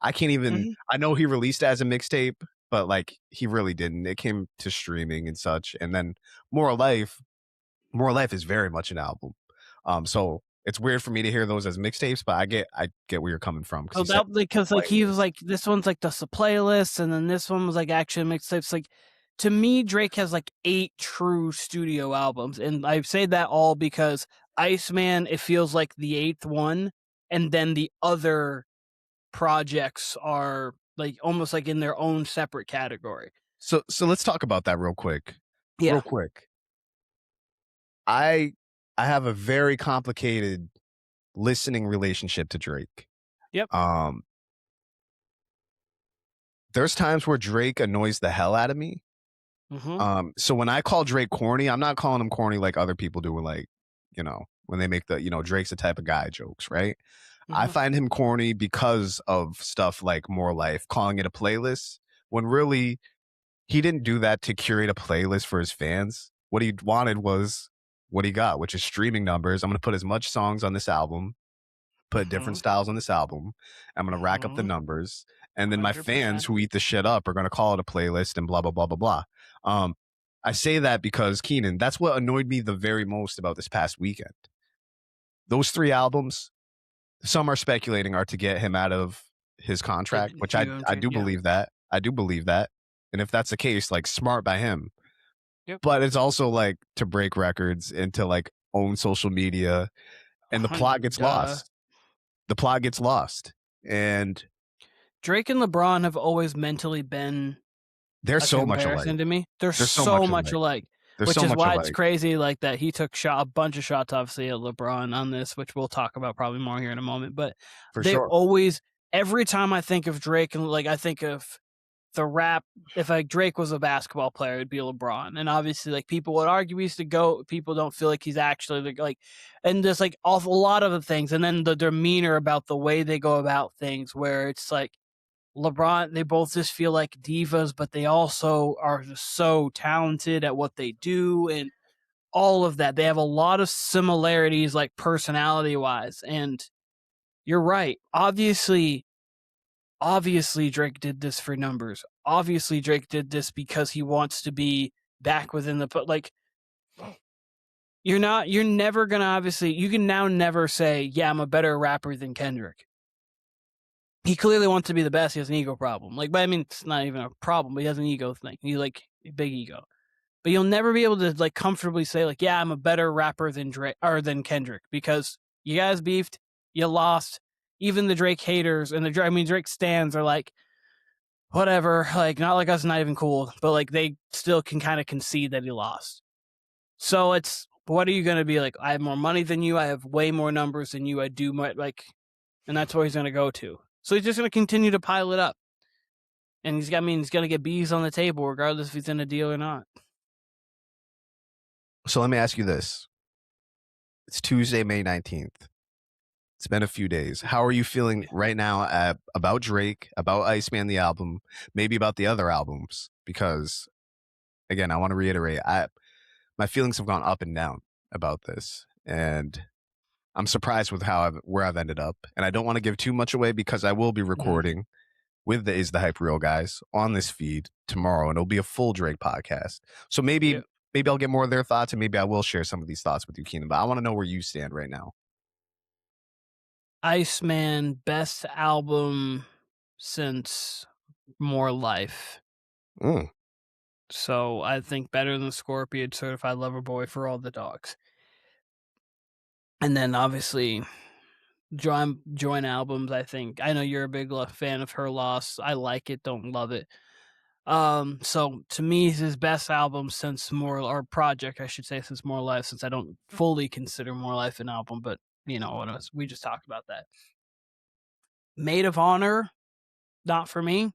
I can't even, I know he released it as a mixtape, but like he really didn't. It came to streaming and such. And then More Life is very much an album. So it's weird for me to hear those as mixtapes, but I get where you're coming from. Because like he was like, this one's like the playlist, and then this one was like actually mixtapes. Like to me, Drake has like 8 true studio albums, and I say that all because Iceman, it feels like the 8th one, and then the other projects are like almost like in their own separate category. So let's talk about that real quick. Yeah. Real quick. I have a very complicated listening relationship to Drake. Yep. There's times where Drake annoys the hell out of me. Mm-hmm. So when I call Drake corny, I'm not calling him corny like other people do, like, when they make the, Drake's the type of guy jokes, right? Mm-hmm. I find him corny because of stuff like More Life, calling it a playlist, when really he didn't do that to curate a playlist for his fans. What he wanted was what he got, which is streaming numbers. I'm going to put as much songs on this album, put different styles on this album. I'm going to rack up the numbers. And then 100%. My fans who eat the shit up are going to call it a playlist and blah, blah, blah, blah, blah. I say that because, Keenan, that's what annoyed me the very most about this past weekend. Those 3 albums, some are speculating are to get him out of his contract, which I do believe that. I do believe that. And if that's the case, like, smart by him. Yep. But it's also like to break records and to like own social media, and the plot gets lost. The plot gets lost. And Drake and LeBron have always mentally been they're so much alike to me. They're so much alike. Which is why it's crazy like that he took a bunch of shots obviously at LeBron on this, which we'll talk about probably more here in a moment. But always, every time I think of Drake, and like I think of the rap, if like Drake was a basketball player, it'd be LeBron. And obviously like people would argue he's the GOAT. People don't feel like he's actually like, and there's like a lot of the things. And then the demeanor about the way they go about things, where it's like LeBron, they both just feel like divas, but they also are just so talented at what they do and all of that. They have a lot of similarities, like personality wise. And you're right. Obviously Drake did this for numbers. Obviously Drake did this because he wants to be back within the, like, you're never going to, obviously, you can now never say, yeah, I'm a better rapper than Kendrick. He clearly wants to be the best. He has an ego problem. Like, but I mean, it's not even a problem, but he has an ego thing. He's like a big ego. But you'll never be able to like comfortably say like, yeah, I'm a better rapper than Drake or than Kendrick, because you guys beefed, you lost. Even the Drake haters and Drake stans are like, whatever, like not like us, not even cool, but like they still can kind of concede that he lost. So it's, what are you going to be like? I have more money than you. I have way more numbers than you. I do more, like, and that's where he's going to go to. So he's just going to continue to pile it up. And he's going to get B's on the table regardless if he's in a deal or not. So let me ask you this. It's Tuesday, May 19th. It's been a few days. How are you feeling right now about Drake, about Iceman, the album, maybe about the other albums? Because, again, I want to reiterate, my feelings have gone up and down about this. And I'm surprised with where I've ended up. And I don't want to give too much away because I will be recording with the Is the Hype Real guys on this feed tomorrow. And it'll be a full Drake podcast. So maybe I'll get more of their thoughts, and maybe I will share some of these thoughts with you, Keenan. But I want to know where you stand right now. Iceman, best album since More Life. So I think better than Scorpion, Certified Lover Boy, For All the Dogs. And then obviously joint albums, I think. I know you're a big fan of Her Loss. I like it, don't love it. So to me, it's his best album since project, I should say, since More Life, since I don't fully consider More Life an album, but you know what else? We just talked about that. Maid of Honor, not for me.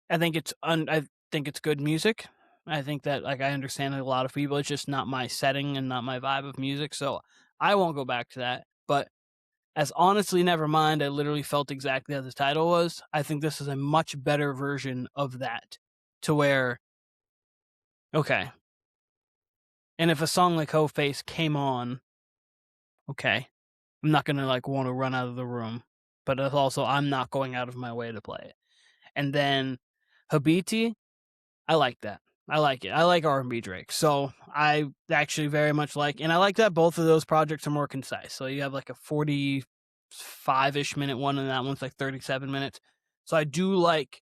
I think it's good music. I think that, like, I understand a lot of people, it's just not my setting and not my vibe of music, so I won't go back to that. But as Honestly Nevermind, I literally felt exactly as the title was. I think this is a much better version of that, to where, okay, and if a song like Ho Face came on, okay, I'm not gonna like want to run out of the room, but also I'm not going out of my way to play it. And then Habiti, I like that. I like it. I like R&B Drake. So I actually very much like, and I like that both of those projects are more concise. So you have like a 45-ish minute one, and that one's like 37 minutes. So I do like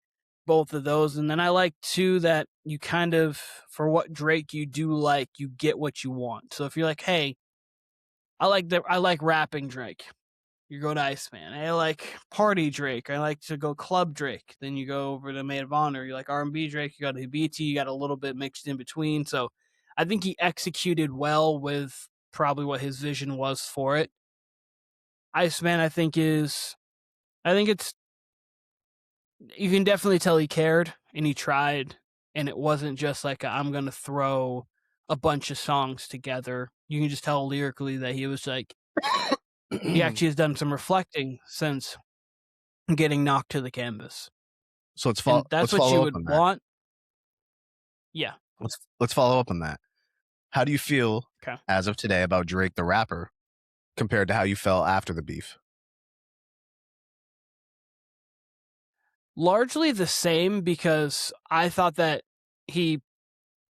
both of those. And then I like too that you kind of, for what Drake you do like, you get what you want. So if you're like, hey, I like rapping Drake, you go to Iceman. I like party Drake. I like to go club Drake. Then you go over to Maid of Honor. You like R&B Drake. You got to BT. You got a little bit mixed in between. So I think he executed well with probably what his vision was for it. Iceman, I think it's, you can definitely tell he cared and he tried. And it wasn't just like, I'm going to throw a bunch of songs together. You can just tell lyrically that he was like, he actually has done some reflecting since getting knocked to the canvas. So that's what you would want. Yeah. Let's follow up on that. How do you feel as of today about Drake the rapper compared to how you felt after the beef? Largely the same, because I thought that he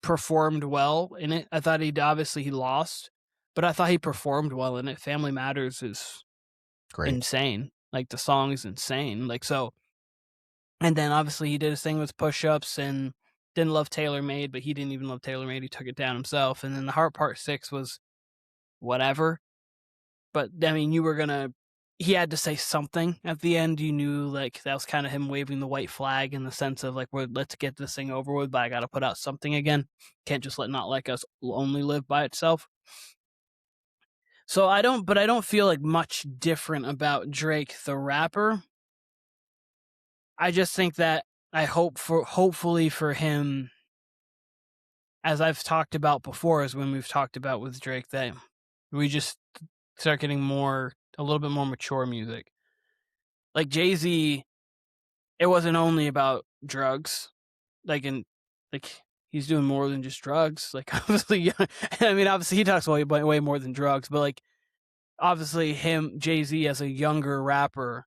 performed well in it. I thought he lost, but I thought he performed well in it. Family Matters is great. Insane. Like, the song is insane. Like, so, and then obviously he did his thing with Push-Ups and didn't love Taylor Made, but he didn't even love Taylor Made. He took it down himself. And then the Heart Part 6 was whatever. But I mean, he had to say something at the end. You knew, like, that was kind of him waving the white flag in the sense of like, let's get this thing over with, but I got to put out something again. Can't just let Not Like Us only live by itself. So I don't feel like much different about Drake the rapper. I just think that hopefully for him, as I've talked about before, is when we've talked about with Drake, that we just start getting a little bit more mature music. Like Jay-Z, it wasn't only about drugs. He's doing more than just drugs. Like, obviously, I mean, obviously he talks way more than drugs, but like, obviously Jay-Z as a younger rapper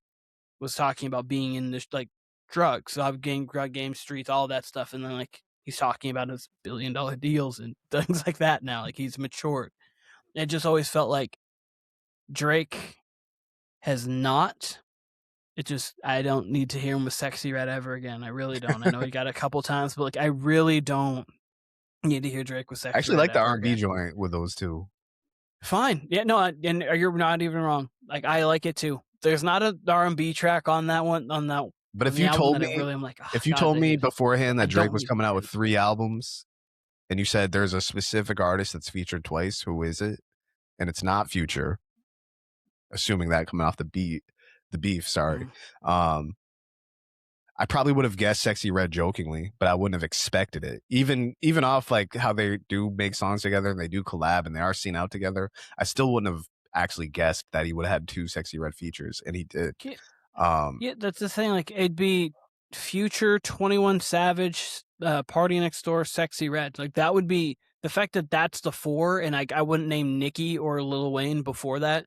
was talking about being in this, like, drugs, drug game, streets, all that stuff. And then, like, he's talking about his $1 billion deals and things like that now. Like, he's matured. It just always felt like Drake has not. I don't need to hear him with Sexy Red ever again. I really don't. I know he got a couple times, but like, I really don't need to hear Drake with Sexy Red. I actually like the R&B joint with those two. Fine. Yeah, no, and you're not even wrong. Like, I like it too. There's not an R&B track on that one, but if you told me, really, I'm like, oh, if you told me beforehand that Drake was coming out with 3 albums, and you said there's a specific artist that's featured twice, who is it? And it's not Future, assuming that coming off the beef, sorry. I probably would have guessed Sexy Red jokingly, but I wouldn't have expected it. Even off like how they do make songs together and they do collab and they are seen out together, I still wouldn't have actually guessed that he would have had 2 Sexy Red features, and he did. Yeah, that's the thing. Like, it'd be Future, 21 Savage, Party Next Door, Sexy Red. Like, that would be the fact that that's the 4, and I wouldn't name Nicki or Lil Wayne before that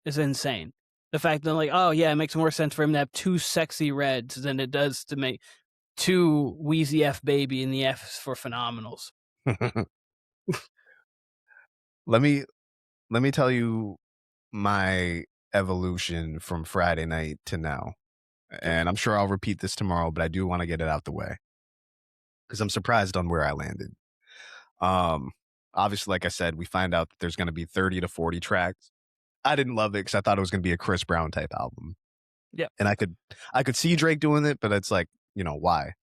is insane. The fact that, like, oh yeah, it makes more sense for him to have 2 Sexy Reds than it does to make 2 Wheezy F Baby, and the F for Phenomenals. Let me tell you my evolution from Friday night to now. And I'm sure I'll repeat this tomorrow, but I do want to get it out the way because I'm surprised on where I landed. Obviously, like I said, we find out that there's going to be 30 to 40 tracks. I didn't love it because I thought it was going to be a Chris Brown type album. Yeah. And I could see Drake doing it, but it's like, why?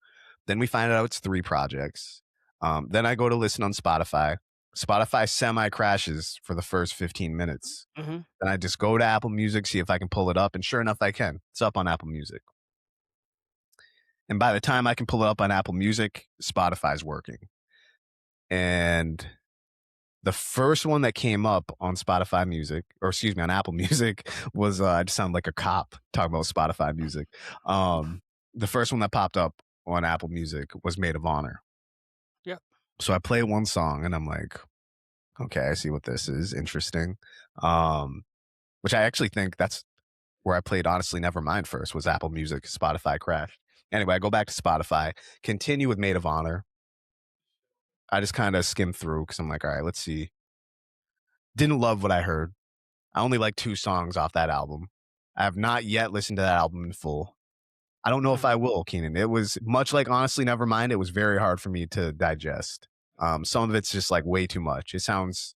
Then we find out it's 3 projects. Then I go to listen on Spotify. Spotify semi-crashes for the first 15 minutes. Mm-hmm. Then I just go to Apple Music, see if I can pull it up. And sure enough, I can. It's up on Apple Music. And by the time I can pull it up on Apple Music, Spotify's working. And the first one that came up on Spotify Music, or excuse me, on Apple Music, was I just sound like a cop talking about Spotify Music. The first one that popped up on Apple Music was Maid of Honor. Yeah. So I play one song and I'm like, okay, I see what this is. Interesting. Which I actually think that's where I played Honestly Nevermind first, was Apple Music. Spotify crashed. Anyway, I go back to Spotify, continue with Maid of Honor. I just kind of skimmed through because I'm like, all right, let's see. Didn't love what I heard. I only like 2 songs off that album. I have not yet listened to that album in full. I don't know if I will, Keenan. It was much like Honestly Nevermind. It was very hard for me to digest. Some of it's just like way too much. It sounds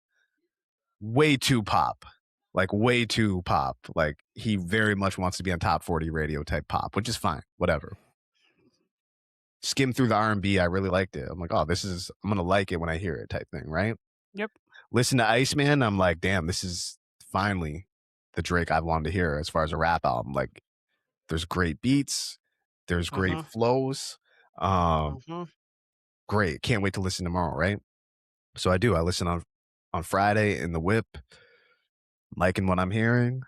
way too pop, like way too pop. Like he very much wants to be on top 40 radio type pop, which is fine. Whatever. Skim through the R&B. I really liked it. I'm like, oh, I'm going to like it when I hear it type thing, right? Yep. Listen to Iceman. I'm like, damn, this is finally the Drake I've wanted to hear as far as a rap album. Like, there's great beats. There's great flows. Great. Can't wait to listen tomorrow, right? So I do. I listen on Friday in the whip, liking what I'm hearing.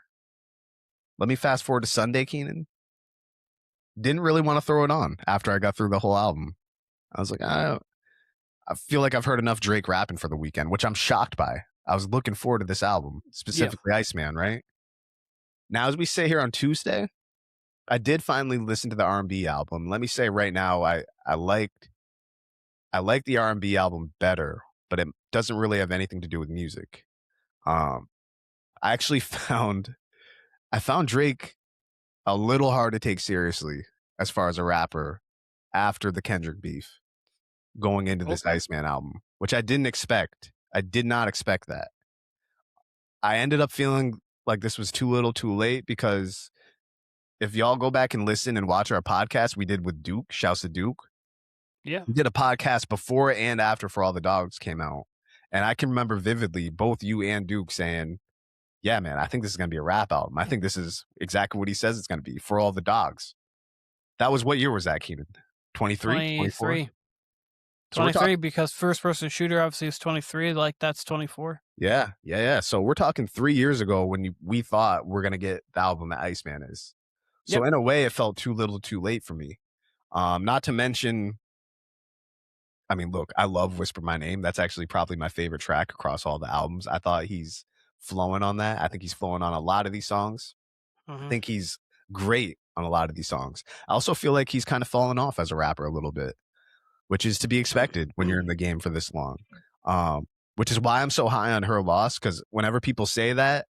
Let me fast forward to Sunday, Keenan. Didn't really want to throw it on after I got through the whole album. I was like, I feel like I've heard enough Drake rapping for the weekend, which I'm shocked by. I was looking forward to this album, specifically Iceman, right? Now, as we sit here on Tuesday, I did finally listen to the R&B album. Let me say right now, I like the R&B album better, but it doesn't really have anything to do with music. I actually found Drake a little hard to take seriously as far as a rapper after the Kendrick beef going into this Iceman album, which I didn't expect. I did not expect that. I ended up feeling like this was too little too late because if y'all go back and listen and watch our podcast we did with Duke, shouts to Duke. Yeah. We did a podcast before and after For All the Dogs came out. And I can remember vividly both you and Duke saying, yeah, man, I think this is going to be a rap album. I think this is exactly what he says it's going to be, For All the Dogs. That was, what year was that, Keenan? 23? 24? 23, because first person shooter obviously is 23. Like, that's 24. Yeah. So we're talking 3 years ago when we thought we're going to get the album that Iceman is. So in a way, it felt too little too late for me. Not to mention, I mean, look, I love Whisper My Name. That's actually probably my favorite track across all the albums. I thought he's flowing on that. I think he's flowing on a lot of these songs. I think he's great on a lot of these songs. I also feel like he's kind of fallen off as a rapper a little bit, which is to be expected when you're in the game for this long. Which is why I'm so high on Her Loss, because whenever people say that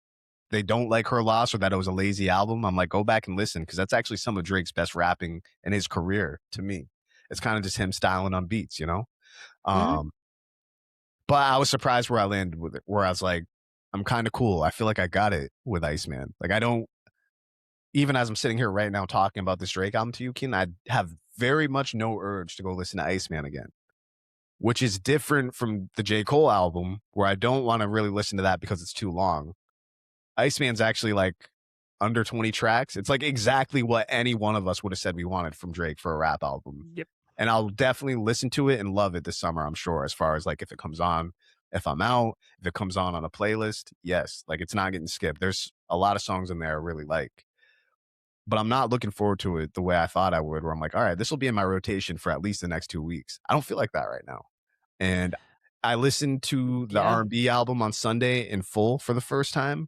they don't like Her Loss or that it was a lazy album, I'm like, go back and listen, because that's actually some of Drake's best rapping in his career to me. It's kind of just him styling on beats, you know? But I was surprised where I landed with it, where I was like, I'm kind of cool. I feel like I got it with Iceman. Like, I don't, even as I'm sitting here right now talking about this Drake album to you, Keenan, I have very much no urge to go listen to Iceman again, which is different from the J. Cole album, where I don't want to really listen to that because it's too long. Iceman's actually like under 20 tracks. It's like exactly what any one of us would have said we wanted from Drake for a rap album. Yep. And I'll definitely listen to it and love it this summer, I'm sure, as far as like if it comes on, if I'm out, if it comes on a playlist, yes, like it's not getting skipped. There's a lot of songs in there I really like. But I'm not looking forward to it the way I thought I would, where I'm like, all right, this will be in my rotation for at least the next 2 weeks. I don't feel like that right now. And I listened to the R&B album on Sunday in full for the first time,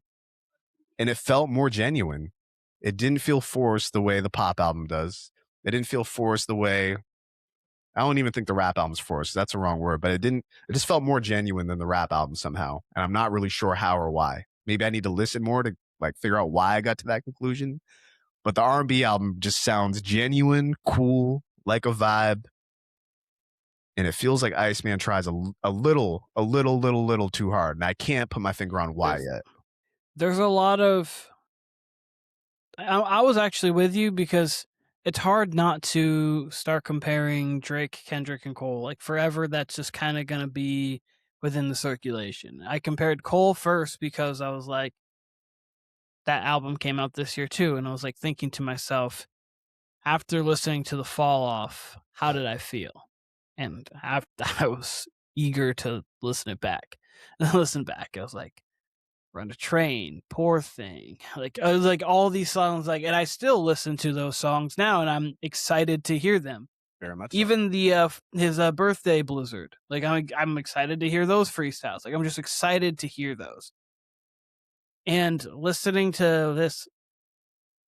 and it felt more genuine. It didn't feel forced the way the pop album does. It didn't feel forced the way, I don't even think the rap album's forced. That's the wrong word, but it just felt more genuine than the rap album somehow. And I'm not really sure how or why. Maybe I need to listen more to like figure out why I got to that conclusion. But the R&B album just sounds genuine, cool, like a vibe. And it feels like Iceman tries a little too hard. And I can't put my finger on why yet. There's a lot of, I was actually with you because it's hard not to start comparing Drake, Kendrick, and Cole. Like forever, that's just kind of going to be within the circulation. I compared Cole first because I was like, that album came out this year too. And I was like thinking to myself, after listening to the Fall Off, how did I feel? And after, I was eager to listen it back. And I listened back. I was like, Run a Train, Poor Thing. Like, I was like all these songs, like, and I still listen to those songs now, and I'm excited to hear them. Very much. Even the his birthday Blizzard. Like, I'm excited to hear those freestyles. Like, I'm just excited to hear those. And listening to this,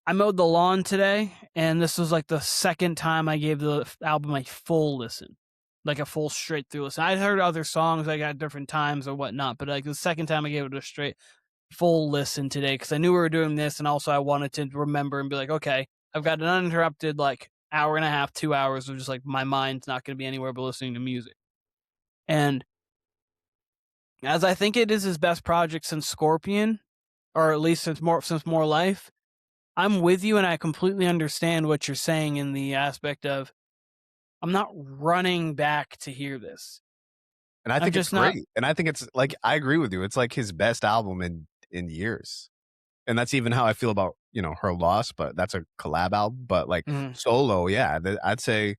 I mowed the lawn today, and this was like the second time I gave the album a full listen, like a full straight through listen. I heard other songs like at different times or whatnot, but like the second time I gave it a straight full listen today because I knew we were doing this, and also I wanted to remember and be like, okay, I've got an uninterrupted like hour and a half, 2 hours of just like my mind's not going to be anywhere but listening to music. And as I think it is his best project since Scorpion, or at least since More Life, I'm with you and I completely understand what you're saying in the aspect of I'm not running back to hear this. And I think it's great. And I think it's like, I agree with you. It's like his best album in years. And that's even how I feel about, Her Loss, but that's a collab album. But like solo, yeah, I'd say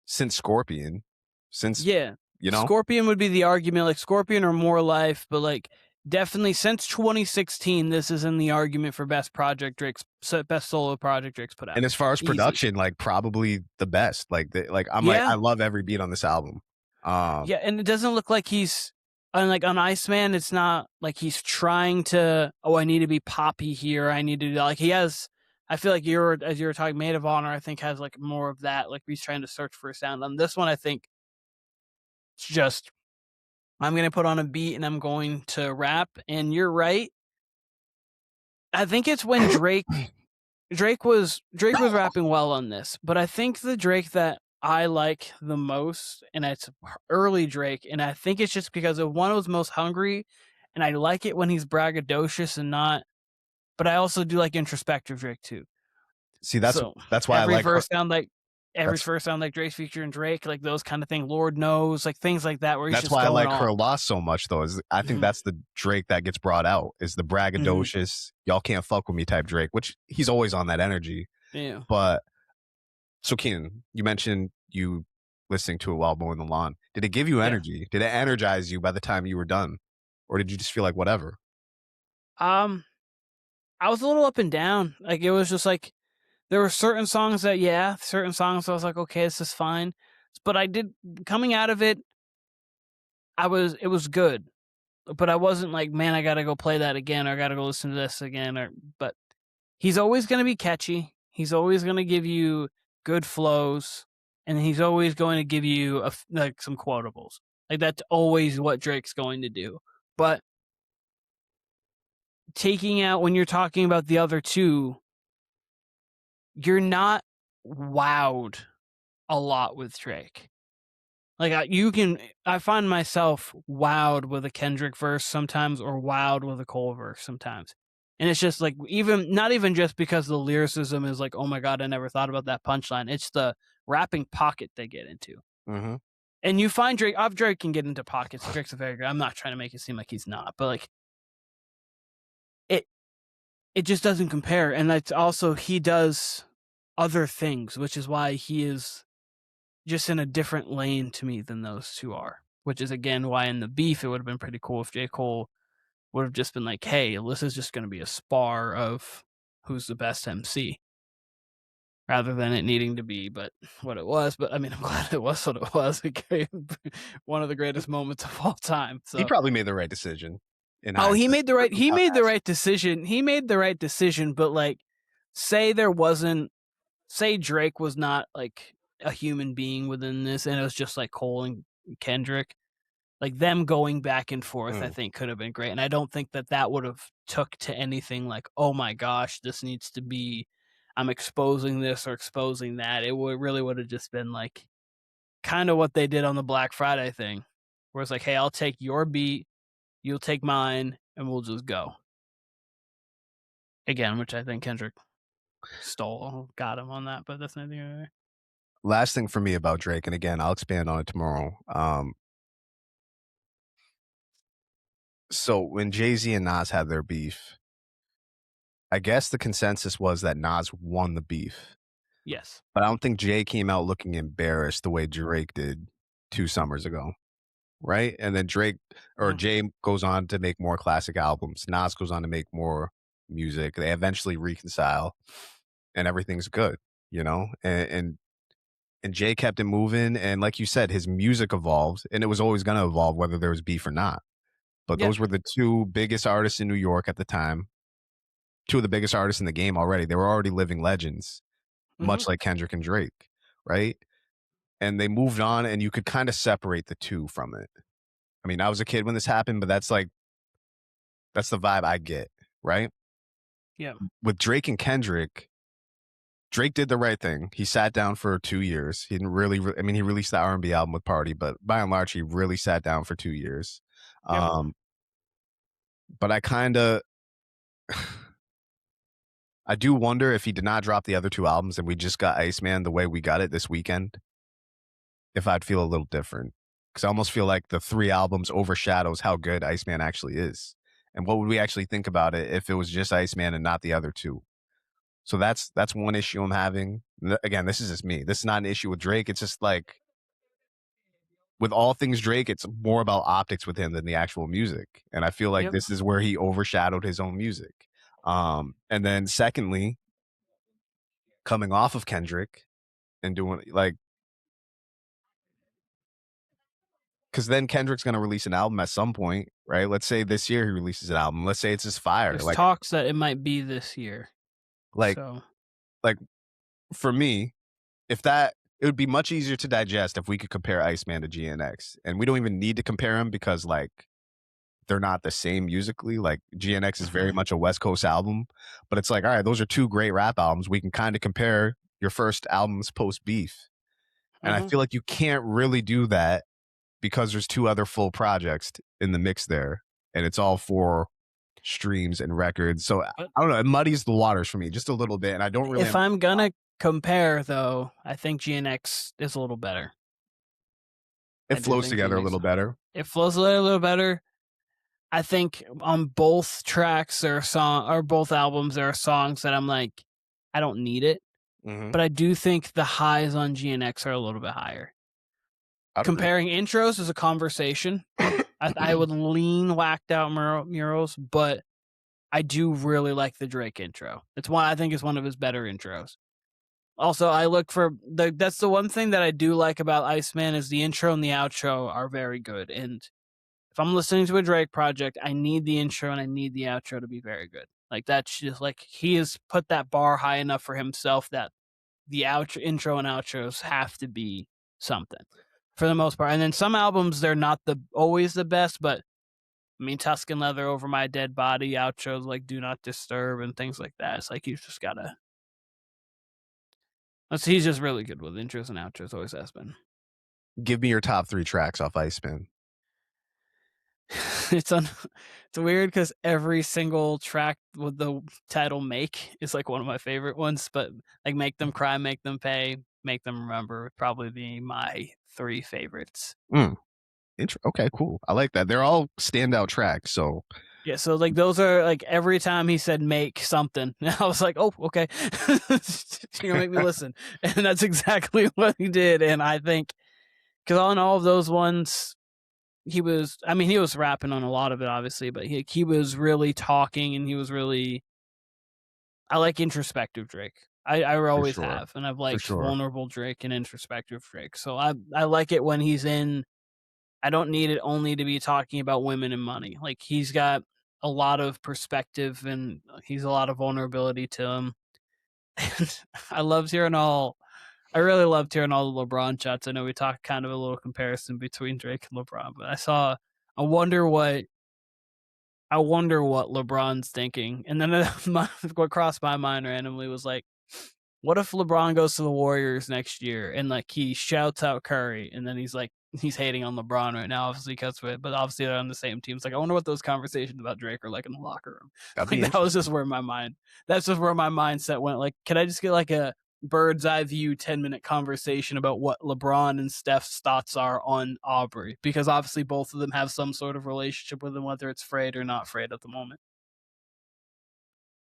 since Scorpion, Scorpion would be the argument, like Scorpion or More Life, but like definitely since 2016, this is in the argument for best solo project Drake's put out. And as far as production, like probably the best. Like I love every beat on this album. Yeah, and it doesn't look like he's on Iceman. It's not like he's trying to. Oh, I need to be poppy here. I need to like he has. I feel like as you were talking, Maid of Honor, I think has like more of that. Like he's trying to search for a sound. On this one, I think it's just I'm gonna put on a beat and I'm going to rap. And you're right. I think it's when Drake was rapping well on this, but I think the Drake that I like the most, and it's early Drake, and I think it's just because of one was most hungry, and I like it when he's braggadocious and not, but I also do like introspective Drake too. See, that's why I like every first sound like Drake's featuring Drake, like those kind of things. Lord knows, like things like that. Where he's that's why I like Her Loss so much, though. Is I think that's the Drake that gets brought out is the braggadocious, y'all can't fuck with me type Drake, which he's always on that energy. Yeah. But so Keenan, you mentioned you listening to it while mowing the lawn. Did it give you energy? Yeah. Did it energize you by the time you were done, or did you just feel like whatever? I was a little up and down. Like it was just like. There were certain songs I was like, okay, this is fine. But coming out of it, it was good. But I wasn't like, man, I gotta go play that again, or I gotta go listen to this again. But he's always gonna be catchy. He's always gonna give you good flows, and he's always going to give you like some quotables. Like that's always what Drake's going to do. But taking out when you're talking about the other two, you're not wowed a lot with Drake. Like I find myself wowed with a Kendrick verse sometimes, or wowed with a Cole verse sometimes. And it's just like, not even just because the lyricism is like, oh my God, I never thought about that punchline. It's the rapping pocket they get into. Mm-hmm. And you find Drake can get into pockets. Drake's a very good, I'm not trying to make it seem like he's not, but like it just doesn't compare. And that's also, he does other things, which is why he is just in a different lane to me than those two are, which is again why in the beef it would have been pretty cool if J. Cole would have just been like, hey, this is just going to be a spar of who's the best MC, rather than it needing to be but what it was. But I mean, I'm glad it was what it was. It one of the greatest moments of all time. So he probably made the right decision. He made the right decision. He made the right decision, but like say Drake was not like a human being within this, and it was just like Cole and Kendrick, like them going back and forth, I think could have been great. And I don't think that would have took to anything like, oh my gosh, this needs to be, I'm exposing this or exposing that. It really would have just been like kind of what they did on the Black Friday thing, where it's like, hey, I'll take your beat, you'll take mine, and we'll just go. Again, which I think Kendrick got him on that, but that's not the other. Last thing for me about Drake, and again, I'll expand on it tomorrow. So when Jay-Z and Nas had their beef, I guess the consensus was that Nas won the beef. Yes. But I don't think Jay came out looking embarrassed the way Drake did 2 summers ago. Right? And then Jay goes on to make more classic albums. Nas goes on to make more music. They eventually reconcile and everything's good, And Jay kept it moving. And like you said, his music evolved, and it was always going to evolve whether there was beef or not. But those were the 2 biggest artists in New York at the time. 2 of the biggest artists in the game already. They were already living legends, much like Kendrick and Drake, right? And they moved on, and you could kind of separate the 2 from it. I mean, I was a kid when this happened, but that's the vibe I get, right? Yeah. With Drake and Kendrick, Drake did the right thing. He sat down for 2 years. He didn't really. I mean, he released the R&B album with Party, but by and large, he really sat down for 2 years. Yep. But I kind of, I do wonder if he did not drop the other 2 albums and we just got Iceman the way we got it this weekend, if I'd feel a little different. Because I almost feel like the 3 albums overshadows how good Iceman actually is. And what would we actually think about it if it was just Iceman and not the other 2? So that's one issue I'm having. Again, this is just me. This is not an issue with Drake. It's just like, with all things Drake, it's more about optics with him than the actual music. And I feel like this is where he overshadowed his own music. And then secondly, coming off of Kendrick and doing like, because then Kendrick's going to release an album at some point, right? Let's say this year he releases an album. Let's say it's his fire. There's talks that it might be this year. Like for me, if that, it would be much easier to digest if we could compare Iceman to GNX. And we don't even need to compare them because like they're not the same musically. Like GNX is very much a West Coast album, but it's like, all right, those are 2 great rap albums. We can kind of compare your first albums post beef. And I feel like you can't really do that because there's 2 other full projects in the mix there. And it's all for streams and records. So I don't know. It muddies the waters for me just a little bit. And I don't really. If I'm going to compare, though, I think GNX is a little better. It flows together a little better. It flows a little better. I think on both tracks or both albums, there are songs that I'm like, I don't need it. But I do think the highs on GNX are a little bit higher. Comparing intros is a conversation. I would lean Whacked Out Murals, but I do really like the Drake intro. It's one I think is one of his better intros. Also, I look for that's the one thing that I do like about Iceman is the intro and the outro are very good. And if I'm listening to a Drake project, I need the intro and I need the outro to be very good. Like that's just like he has put that bar high enough for himself that the intro and outros have to be something for the most part. And then some albums, they're not always the best, but I mean, Tuscan Leather, Over My Dead Body, outros like Do Not Disturb and things like that. It's like, you just gotta. He's just really good with intros and outros, always has been. Give me your top 3 tracks off Iceman. It's weird because every single track with the title "Make" is like one of my favorite ones, but like "Make Them Cry, Make Them Pay, Make Them Remember" would probably be my 3 favorites. Okay, cool. I like that. They're all standout tracks. So yeah, so like those are like every time he said "make something," I was like, "Oh, okay, you're gonna make me listen," and that's exactly what he did. And I think because on all of those ones. He was rapping on a lot of it, obviously, but he was really talking and he was really, I like introspective Drake. I always have, and I've liked vulnerable Drake and introspective Drake. So I like it when he's in, I don't need it only to be talking about women and money. Like he's got a lot of perspective and he's a lot of vulnerability to him. And I really loved hearing all the LeBron shots. I know we talked kind of a little comparison between Drake and LeBron, but I wonder what LeBron's thinking. And then what crossed my mind randomly was like, what if LeBron goes to the Warriors next year and like he shouts out Curry and then he's like, he's hating on LeBron right now, obviously because of it, but obviously they're on the same team. It's like, I wonder what those conversations about Drake are like in the locker room. Like, that was just where my mindset went. Like, can I just get like a bird's eye view 10-minute conversation about what LeBron and Steph's thoughts are on Aubrey? Because obviously both of them have some sort of relationship with him, whether it's frayed or not frayed at the moment.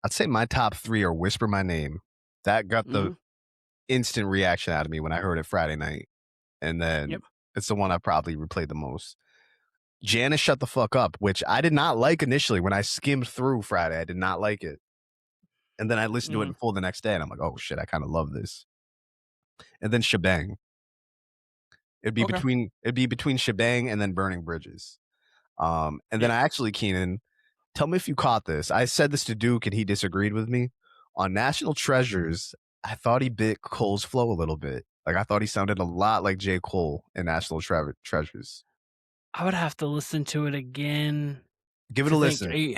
I'd say my top 3 are Whisper My Name. That got the instant reaction out of me when I heard it Friday night. And then it's the one I probably replayed the most. Janice Shut the Fuck Up, which I did not like initially when I skimmed through Friday. I did not like it. And then I listened to it in full the next day and I'm like, oh shit, I kind of love this. And then Shebang. It'd be between Shebang and then Burning Bridges. And then I actually, Keenan, tell me if you caught this. I said this to Duke and he disagreed with me. On National Treasures, I thought he bit Cole's flow a little bit. Like I thought he sounded a lot like J. Cole in National Treasures. I would have to listen to it again. Give it a listen.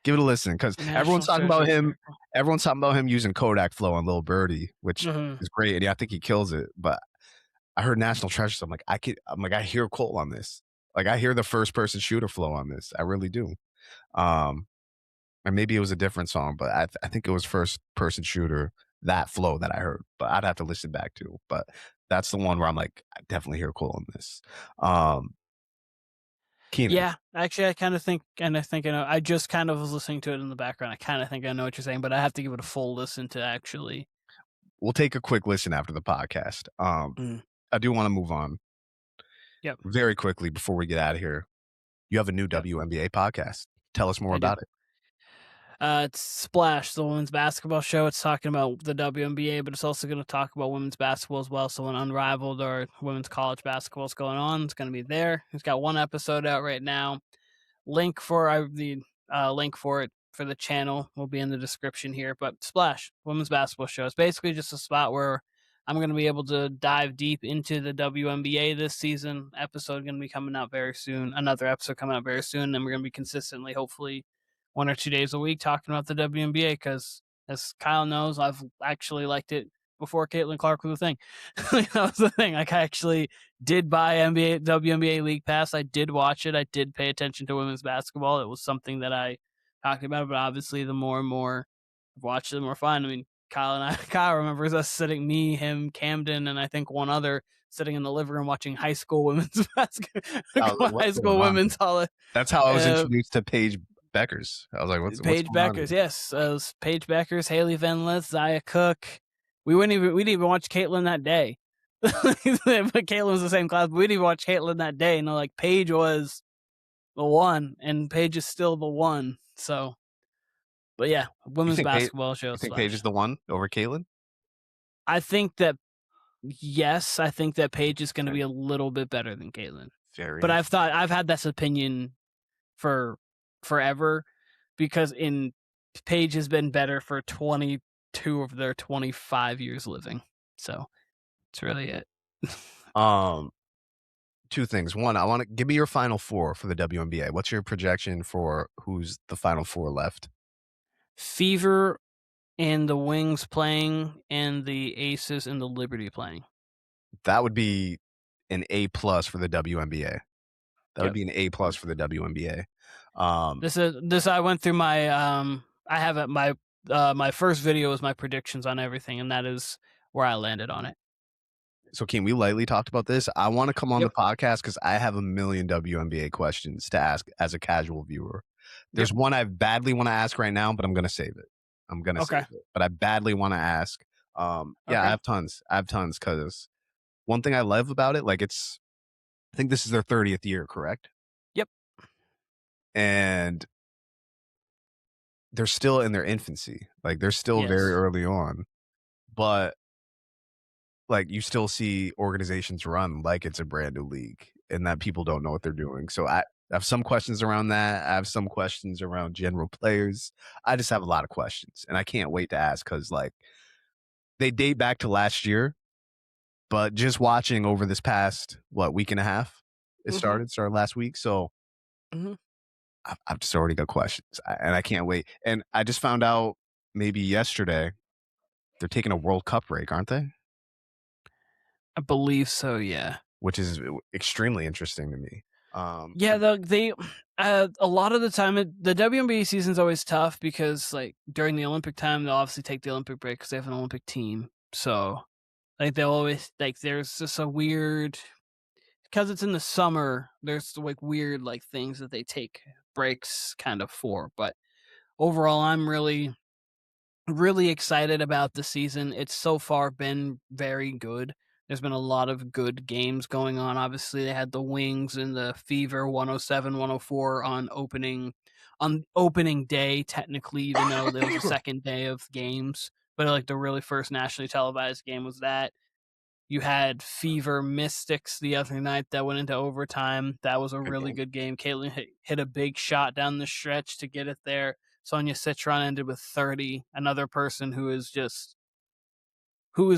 Give it a listen, because everyone's talking about him. Everyone's talking about him using Kodak flow on Lil Birdie, which is great, and yeah, I think he kills it. But I heard National Treasure, so I'm like, I hear Cole on this. Like, I hear the first person shooter flow on this. I really do. And maybe it was a different song, but I think it was first person shooter, that flow that I heard. But I'd have to listen back to. But that's the one where I'm like, I definitely hear Cole on this. Keenan. Yeah, actually, I kind of think, and I think I know. I just kind of was listening to it in the background. I kind of think I know what you're saying, but I have to give it a full listen to actually. We'll take a quick listen after the podcast. I do want to move on. Yep. Very quickly before we get out of here. You have a new WNBA podcast. Tell us more about it. It's Splash, the women's basketball show. It's talking about the WNBA, but it's also going to talk about women's basketball as well. So when Unrivaled or women's college basketball is going on, it's going to be there. It's got one episode out right now. Link for the link for it for the channel will be in the description here. But Splash, women's basketball show. It's basically just a spot where I'm going to be able to dive deep into the WNBA this season. Episode going to be coming out very soon. Another episode coming out very soon. And we're going to be consistently, hopefully, 1 or 2 days a week talking about the WNBA because, as Kyle knows, I've actually liked it before Caitlin Clark was a thing. That was the thing. Like, I actually did buy WNBA League Pass. I did watch it. I did pay attention to women's basketball. It was something that I talked about, but obviously the more and more I've watched it, the more fun. I mean, Kyle remembers us sitting, me, him, Camden, and I think one other sitting in the living room watching high school women's basketball, high school women's holiday. That's how I was introduced to Paige Beckers. I was like, what's Paige Beckers? Yes, it was Paige Beckers, Haley Van Lith, Zaya Cook. We didn't even watch Caitlin that day. But Caitlin was the same class. But we didn't even watch Caitlin that day. And like Paige was the one, and Paige is still the one. So, but yeah, women's basketball show. You think Paige is the one over Caitlin? I think that yes. I think that Paige is going to be a little bit better than Caitlin. But I've had this opinion for forever because Paige has been better for 22 of their 25 years living. So that's really it. Two things. One, I want to give me your final four for the WNBA. What's your projection for who's the final four left? Fever and the Wings playing, and the Aces and the Liberty playing. That would be an A+ for the WNBA. That would be an A+ for the WNBA. This I went through my I have it my first video was my predictions on everything, and that is where I landed on it. So, Keem, we lightly talked about this. I want to come on the podcast because I have a million WNBA questions to ask as a casual viewer. There's one I badly want to ask right now, but I'm going to save it. Save it. But I badly want to ask. I have tons. Because one thing I love about it, like I think this is their 30th year, correct? Yep. And they're still in their infancy. Like, they're still very early on. But like, you still see organizations run like it's a brand new league and that people don't know what they're doing. So I have some questions around that. I have some questions around general players. I just have a lot of questions, and I can't wait to ask because, like, they date back to last year, but just watching over this past, week and a half, it started last week. So I've just already got questions, and I can't wait. And I just found out maybe yesterday they're taking a World Cup break, aren't they? I believe so, yeah. Which is extremely interesting to me. They a lot of the time the WNBA season's always tough because like during the Olympic time they'll obviously take the Olympic break because they have an Olympic team. So like they'll always like there's just a weird because it's in the summer. There's like weird like things that they take breaks kind of for. But overall, I'm really excited about the season. It's so far been very good. There's been a lot of good games going on. Obviously, they had the Wings and the Fever 107-104 on opening day, technically, even though there was a second day of games. But like the really first nationally televised game was that. You had Fever Mystics the other night that went into overtime. That was a really good game. Caitlin hit a big shot down the stretch to get it there. Sonia Citron ended with 30. Another person who is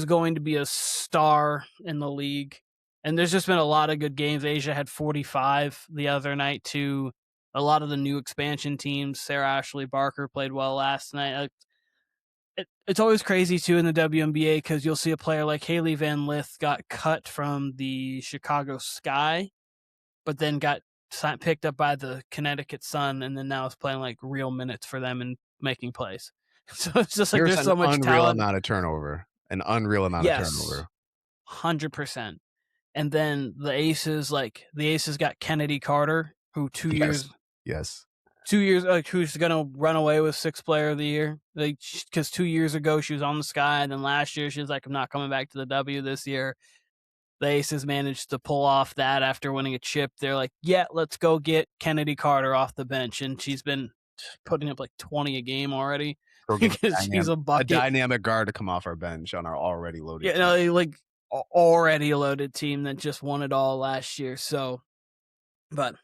going to be a star in the league. And there's just been a lot of good games. Asia had 45 the other night too. a lot of the new expansion teams. Sarah Ashley Barker played well last night. It's always crazy too in the WNBA because you'll see a player like Haley Van Lith got cut from the Chicago Sky, but then got picked up by the Connecticut Sun, and then now is playing like real minutes for them and making plays. So it's just like there's so much talent. Amount of turnover. An unreal amount of turnover. 100%. And then the Aces got Kennedy Carter, who 2 years. Yes. 2 years, who's gonna run away with Sixth Player of the Year? Because 2 years ago she was on the Sky, and then last year she was like, "I'm not coming back to the W this year." The Aces managed to pull off that after winning a chip. They're like, "Yeah, let's go get Kennedy Carter off the bench," and she's been putting up like 20 a game already because she's a bucket. A dynamic guard to come off our bench on our already loaded. Yeah, no, like already loaded team that just won it all last year. So, but.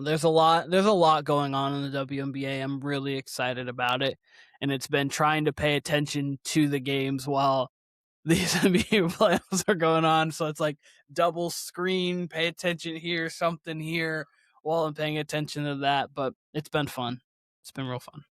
There's a lot going on in the WNBA. I'm really excited about it, and it's been trying to pay attention to the games while these NBA playoffs are going on. So it's like double screen, pay attention here, something here, while I'm paying attention to that. But it's been fun. It's been real fun.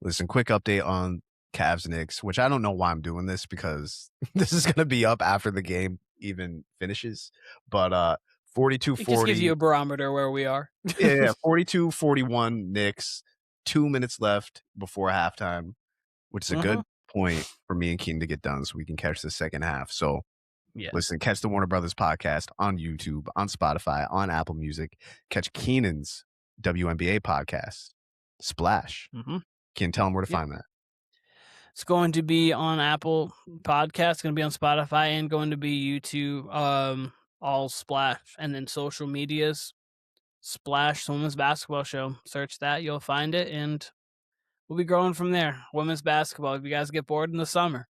Listen, quick update on Cavs Knicks, which I don't know why I'm doing this because this is going to be up after the game even finishes, but 42-40. It just gives you a barometer where we are. Yeah, 42-41 Knicks, 2 minutes left before halftime, which is a good point for me and Keenan to get done so we can catch the second half. So listen, catch the Warner Brothers podcast on YouTube, on Spotify, on Apple Music. Catch Keenan's WNBA podcast, Splash. Can tell them where to find that. It's going to be on Apple Podcasts, going to be on Spotify, and going to be YouTube. All Splash, and then social medias, Splash Women's Basketball Show. Search that, you'll find it, and we'll be growing from there. Women's basketball. If you guys get bored in the summer,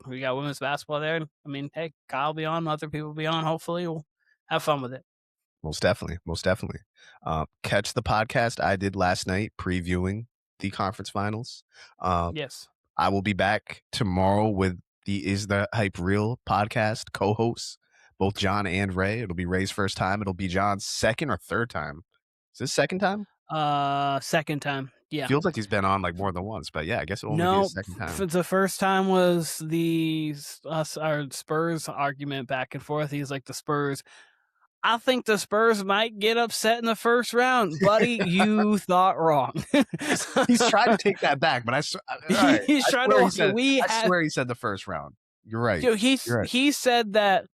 we got women's basketball there. I mean, hey, Kyle will be on, other people will be on. Hopefully, we'll have fun with it. Most definitely. Catch the podcast I did last night previewing the conference finals. Yes. I will be back tomorrow with the Is the Hype Real podcast co-hosts. Both John and Ray. It'll be Ray's first time. It'll be John's second or third time. Is this second time? Second time. Yeah. Feels like he's been on like more than once, but yeah, I guess it'll only be his second time. The first time was our Spurs argument back and forth. He's like, the Spurs. I think the Spurs might get upset in the first round, buddy. You thought wrong. He's trying to take that back, but I swear he said the first round. You're right. He said that.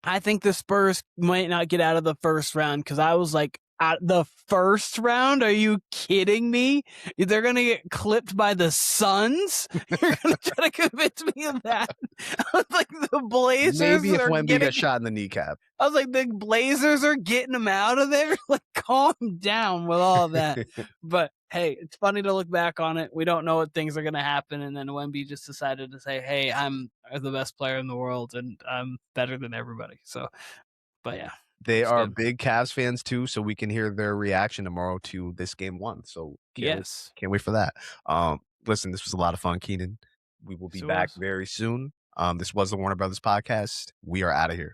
I think the Spurs might not get out of the first round because I was like, the first round? Are you kidding me? They're going to get clipped by the Suns? You're going to try to convince me of that? I was like, the Blazers. Maybe if Wemby got shot in the kneecap. I was like, the Blazers are getting him out of there? Like, calm down with all that. But hey, it's funny to look back on it. We don't know what things are going to happen. And then Wemby just decided to say, hey, I'm the best player in the world and I'm better than everybody. So, but yeah. They are big Cavs fans too, so we can hear their reaction tomorrow to this game one. So can't wait for that. Listen, this was a lot of fun, Keenan. We will be back very soon. This was the Warner Brothers podcast. We are out of here.